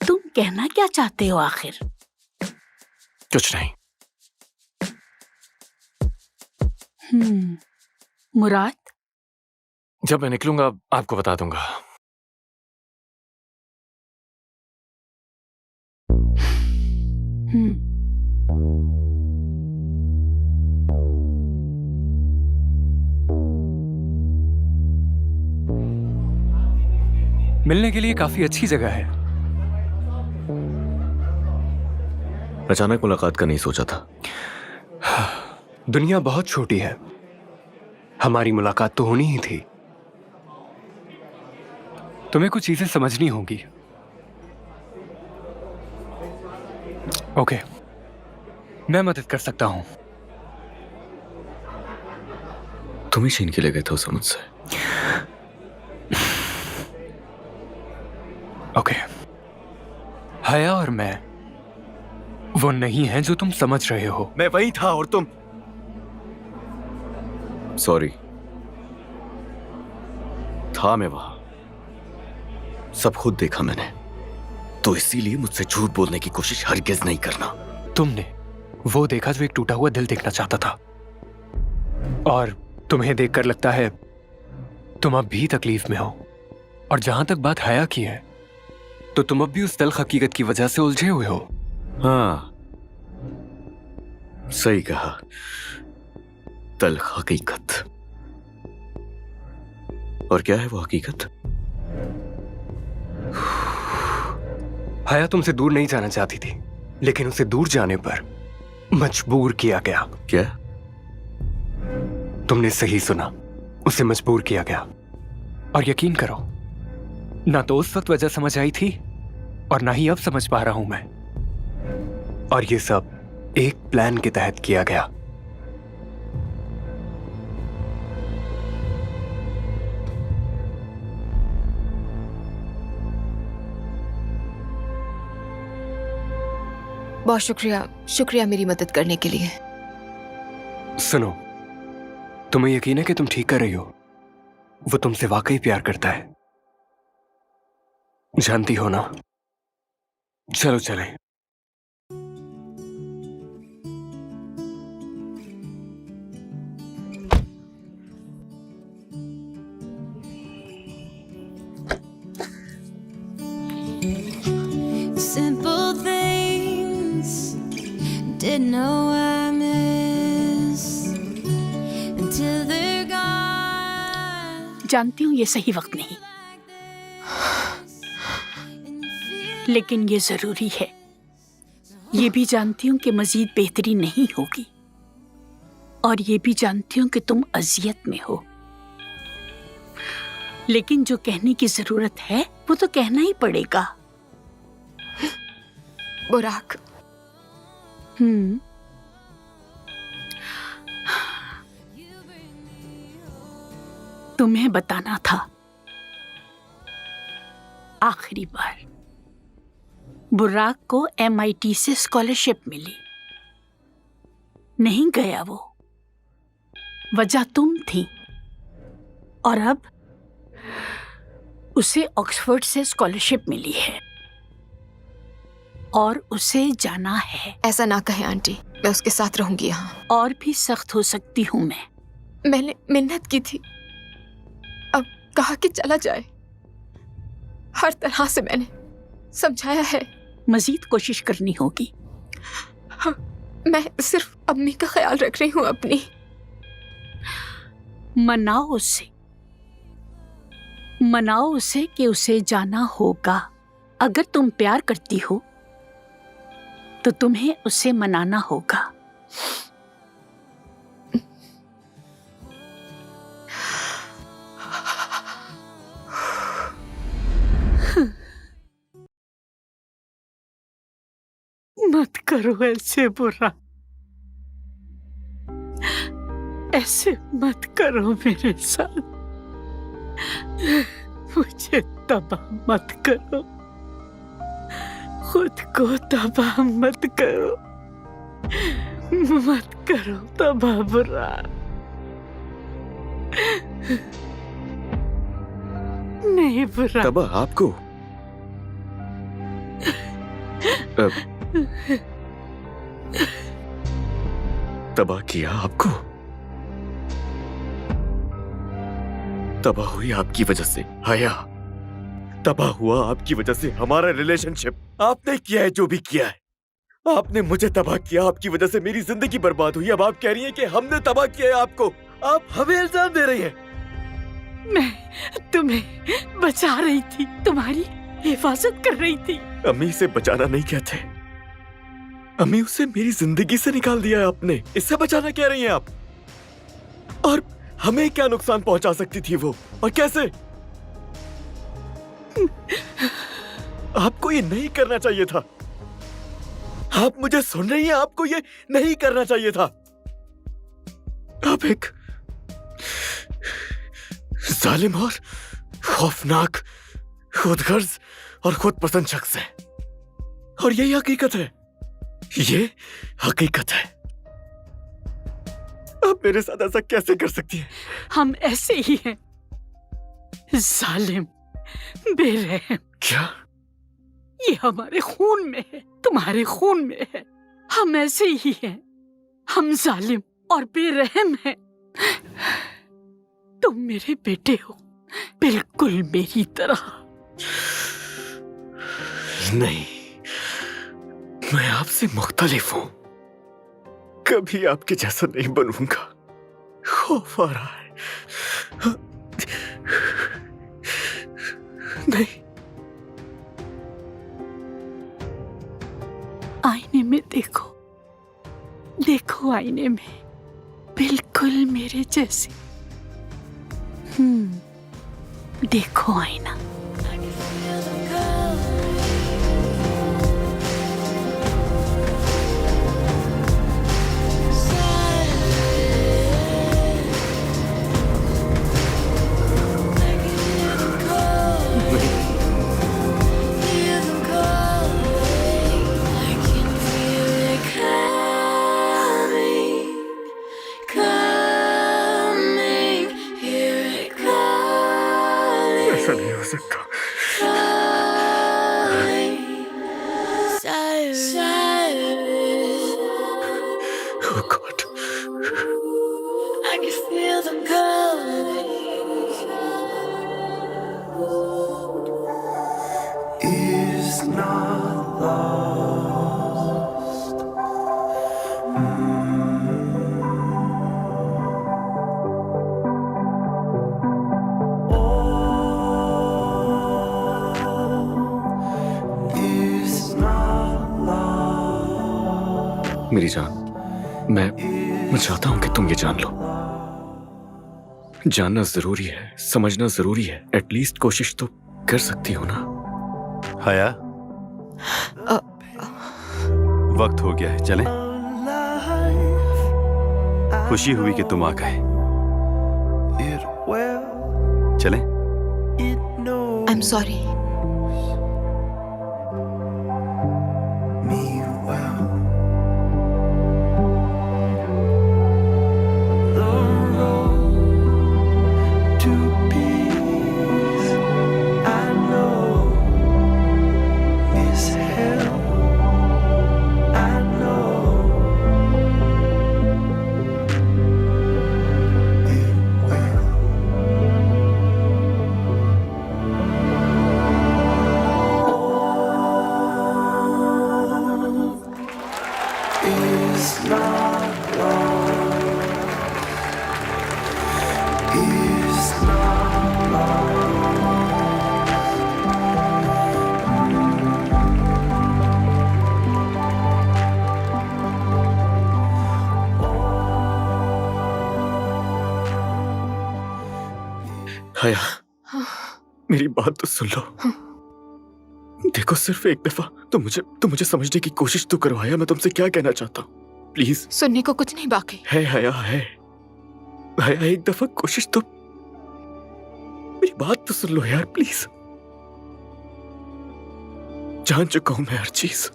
तुम कहना क्या चाहते हो आखिर? कुछ नहीं। मुराद, जब मैं निकलूंगा आपको बता दूंगा। मिलने के लिए काफी अच्छी जगह है। अचानक मुलाकात का नहीं सोचा था। दुनिया बहुत छोटी है, हमारी मुलाकात तो होनी ही थी। तुम्हें कुछ चीजें समझनी होंगी। ओके, मैं मदद कर सकता हूं। तुम ही छीन के ले गए थे उसे मुझसे। ओके, हया और मैं वो नहीं है जो तुम समझ रहे हो। मैं वही था और तुम। सॉरी, था मैं वहां, सब खुद देखा मैंने, तो इसीलिए मुझसे झूठ बोलने की कोशिश हरगिज नहीं करना। तुमने वो देखा जो एक टूटा हुआ दिल देखना चाहता था, और तुम्हें देखकर लगता है तुम अब भी तकलीफ में हो। और जहां तक बात हया की है, तो तुम अब भी उस तल्ख हकीकत की वजह से उलझे हुए हो। हाँ, सही कहा, तल्ख हकीकत। और क्या है वो हकीकत? हया तुमसे दूर नहीं जाना चाहती थी, लेकिन उसे दूर जाने पर मजबूर किया गया। क्या? तुमने सही सुना, उसे मजबूर किया गया। और यकीन करो, ना तो उस वक्त वजह समझ आई थी और ना ही अब समझ पा रहा हूं मैं। और ये सब एक प्लान के तहत किया गया। बहुत शुक्रिया, शुक्रिया मेरी मदद करने के लिए। सुनो, तुम्हें यकीन है कि तुम ठीक कर रही हो? वो तुमसे वाकई प्यार करता है, जानती हो ना? चलो चलें। Simple things didn't know I miss until they're gone. जानती हूँ ये सही वक्त नहीं, लेकिन ये जरूरी है। ये भी जानती हूँ कि मजीद बेहतरी नहीं होगी, और ये भी जानती हूँ कि तुम अजियत में हो। लेकिन जो कहने की जरूरत है वो तो कहना ही पड़ेगा। बुराक, तुम्हें बताना था आखिरी बार। बुराक को MIT से स्कॉलरशिप मिली, नहीं गया वो, वजह तुम थी। और अब उसे ऑक्सफोर्ड से स्कॉलरशिप मिली है और उसे जाना है। ऐसा ना कहे आंटी, मैं उसके साथ रहूंगी यहाँ। और भी सख्त हो सकती हूँ मैं। मैंने मिन्नत की थी, अब कहा कि चला जाए। हर तरह से मैंने समझाया है। मजीद कोशिश करनी होगी। हाँ, मैं सिर्फ अम्मी का ख्याल रख रही हूँ अपनी। मनाओ उसे कि उसे जाना होगा। अगर तुम प्यार करती हो तो तुम्हें उसे मनाना होगा। मत करो ऐसे बुरा, ऐसे मत करो मेरे साथ, मुझे तबाह मत करो, खुद को तबाह मत करो, मत करो तबाह बुराक। नहीं बुराक। तबाह आपको? तबाह किया आपको? तबाह हुई आपकी वजह से हया, तबाह हुआ आपकी वजह से हमारा रिलेशनशिप। आपने किया है जो भी किया है, आपने मुझे तबाह किया, आपकी वजह से मेरी जिंदगी बर्बाद हुई। अब आप कह रही हैं कि हमने तबाह किया है आपको, आप हमें इल्जाम दे रही हैं। मैं तुम्हें बचा रही थी, तुम्हारी हिफाजत कर रही थी। अम्मी से बचाना नहीं कहते, अम्मी उसे मेरी जिंदगी से निकाल दिया है आपने, इससे बचाना कह रही हैं आप। और हमें क्या नुकसान पहुंचा सकती थी वो, और कैसे? आपको ये नहीं करना चाहिए था। आप मुझे सुन रही हैं? आपको ये नहीं करना चाहिए था। आप एक जालिम और खौफनाक, खुदगर्ज और खुद पसंद शख्स है, और यही हकीकत है, ये हकीकत है। आप मेरे साथ ऐसा कैसे कर सकती हैं? हम ऐसे ही हैं, जालिम, बेरहम। क्या? ये हमारे खून में है, तुम्हारे खून में है। हम ऐसे ही हैं, हम जालिम और बेरहम हैं। तुम मेरे बेटे हो, बिल्कुल मेरी तरह। नहीं, मैं आपसे मुख्तलिफ हूं, कभी आपके जैसा नहीं बनूंगा। खौफ आ रहा है। नहीं। आईने में देखो, देखो आईने में, बिल्कुल मेरे जैसे। देखो आईना। ऐसा नहीं हो सकता। Oh God. I can feel them coming. Is not lost. Is not lost. मेरी जान, मैं चाहता हूं कि तुम ये जान लो। जानना जरूरी है, समझना जरूरी है, एटलीस्ट कोशिश तो कर सकती हो ना। हया, वक्त हो गया है, चलें? खुशी हुई कि तुम आ गए। चलें? I am sorry. हया, मेरी बात तो सुन लो। देखो, सिर्फ एक दफा तो मुझे समझने की कोशिश तो करो। हया, मैं तुमसे क्या कहना चाहता हूँ, प्लीज। सुनने को कुछ नहीं बाकी है हया, है हया, एक दफा कोशिश तो मेरी बात तो सुन लो यार प्लीज। जान चुका हूं मैं हर चीज।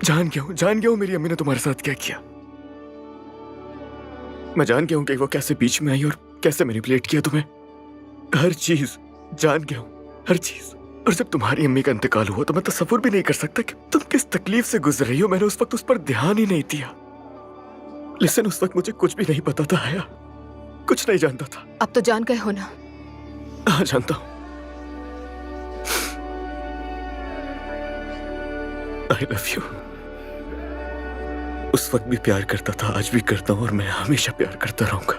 जान गया हूं मेरी अम्मी ने तुम्हारे साथ क्या किया। मैं जान गया हूं कि वो कैसे बीच में आई और कैसे मैनिपुलेट किया तुम्हें। हर चीज जान गया हूं, हर चीज। और जब तुम्हारी अम्मी का इंतकाल हुआ तो मैं तसव्वुर भी नहीं कर सकता कि तुम किस तकलीफ से गुजर रही हो। मैंने उस वक्त उस पर ध्यान ही नहीं दिया। लेकिन उस वक्त मुझे कुछ भी नहीं पता था हया, कुछ नहीं जानता था। अब तो जान गए हो ना? हाँ जानता हूं। आई लव यू। उस वक्त भी प्यार करता था, आज भी करता हूं और मैं हमेशा प्यार करता रहूंगा।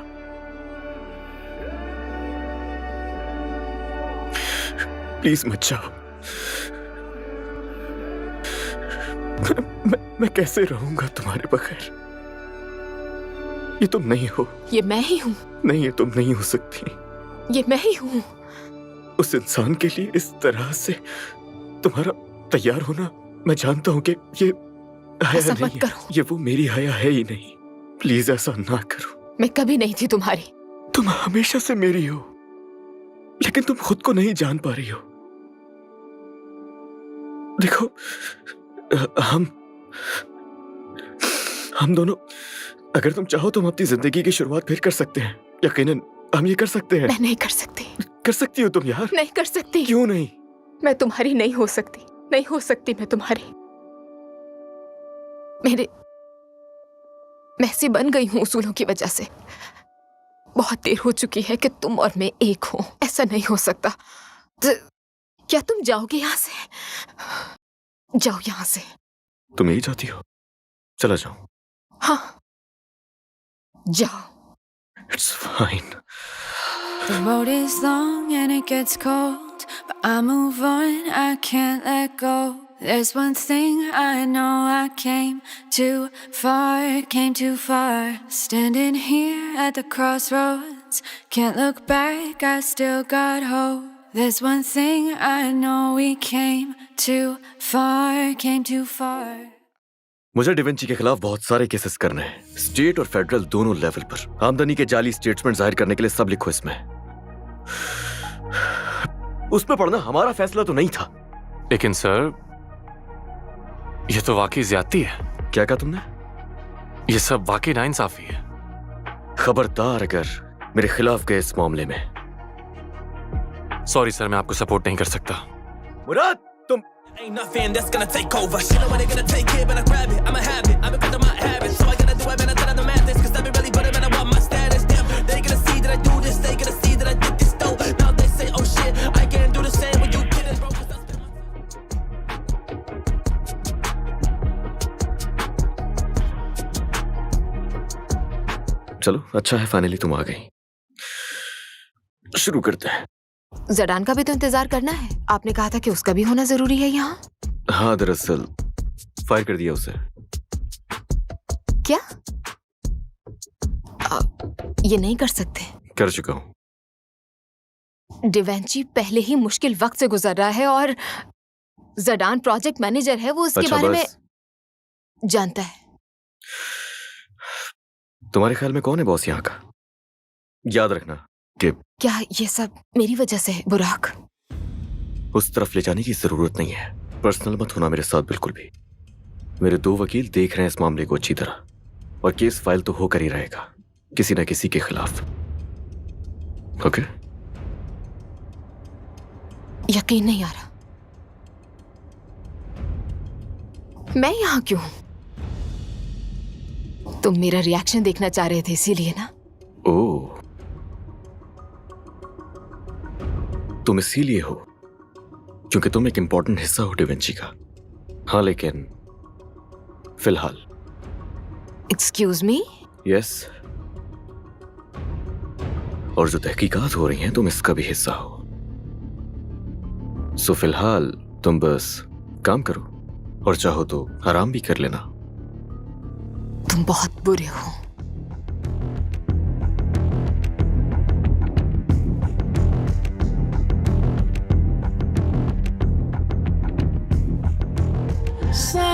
प्लीज मत जाओ। मैं कैसे रहूंगा तुम्हारे बगैर? ये तुम नहीं हो। ये मैं ही हूँ। नहीं, ये तुम नहीं हो सकती। ये मैं ही हूँ। उस इंसान के लिए इस तरह से तुम्हारा तैयार होना, मैं जानता हूं कि ये हया ऐसा नहीं मत है। करो। ये वो मेरी हया है ही नहीं। प्लीज ऐसा ना करो। मैं कभी नहीं थी तुम्हारी। तुम हमेशा से मेरी हो, लेकिन तुम खुद को नहीं जान पा रही हो। देखो, हम दोनों, अगर तुम चाहो तो हम अपनी जिंदगी की शुरुआत फिर कर सकते हैं। यकीनन हम ये कर सकते हैं। मैं नहीं कर सकती। कर सकती हो तुम यार। नहीं कर सकती। क्यों नहीं? मैं तुम्हारी नहीं हो सकती। नहीं हो सकती मैं तुम्हारी। मैं ऐसी बन गई हूँ उसूलों की वजह से। बहुत देर हो चुकी है कि तुम और मैं एक हो। ऐसा नहीं हो सकता। क्या तुम जाओगे यहाँ से? जाओ यहाँ से। तुम यही चाहती हो? चला जाओ। हाँ, जाओ। It's fine. The road is long and it gets cold, but I move on, I can't let go. There's one thing I know, I came too far, standing here at the crossroads, can't look back, I still got hope. There's one thing I know, we came too far. मुझे डिविंची के खिलाफ बहुत सारे केसेस करने हैं, स्टेट और फेडरल दोनों लेवल पर। आमदनी के जाली स्टेटमेंट जाहिर करने के लिए सब लिखो इसमें। उसमें पढ़ना हमारा फैसला तो नहीं था। लेकिन सर, ये तो वाकई ज्यादती है। क्या कहा तुमने? ये सब वाकई नाइंसाफी है। खबरदार अगर मेरे खिलाफ गए इस मामले में। सॉरी सर, मैं आपको सपोर्ट नहीं कर सकता। मुराद, तुम Ain't nothing that's gonna take over. Shit, know when they gonna take it, but I grab it. I'm a habit. I'm because of my habit. So I gotta do it, man. I thought I don't math this. Cause I be really better, man. I want my status. Damn, they gonna see that I do this. They gonna see that I did this, though. Now they say, oh shit, I can't do the same when you did it, bro. Cause I spent चलो, अच्छा है फाइनली तुम आ गई। शुरू करते हैं। जडान का भी तो इंतजार करना है। आपने कहा था कि उसका भी होना जरूरी है यहाँ। हाँ, दरअसल फायर कर दिया उसे। क्या? ये नहीं कर सकते। कर चुका हूँ। डिवेंची पहले ही मुश्किल वक्त से गुजर रहा है और जडान प्रोजेक्ट मैनेजर है, वो इसके अच्छा, बारे बस। में जानता है। तुम्हारे ख्याल में कौन है बॉस यहाँ का? याद रखना कि क्या ये सब मेरी वजह से है बुराक? उस तरफ ले जाने की जरूरत नहीं है। पर्सनल मत होना मेरे साथ बिल्कुल भी। मेरे 2 वकील देख रहे हैं इस मामले को अच्छी तरह, और केस फाइल तो होकर ही रहेगा किसी न किसी के खिलाफ। ओके? यकीन नहीं आ रहा। मैं यहाँ क्यों हूं? तुम मेरा रिएक्शन देखना चाह रहे थे इसीलिए ना? ओह, तुम इसीलिए हो क्योंकि तुम एक इंपॉर्टेंट हिस्सा हो डिविंची का। हाँ, लेकिन फिलहाल। Excuse me? यस। और जो तहकीकात हो रही हैं तुम इसका भी हिस्सा हो। सो फिलहाल तुम बस काम करो, और चाहो तो आराम भी कर लेना। तुम बहुत बुरे हो। Slide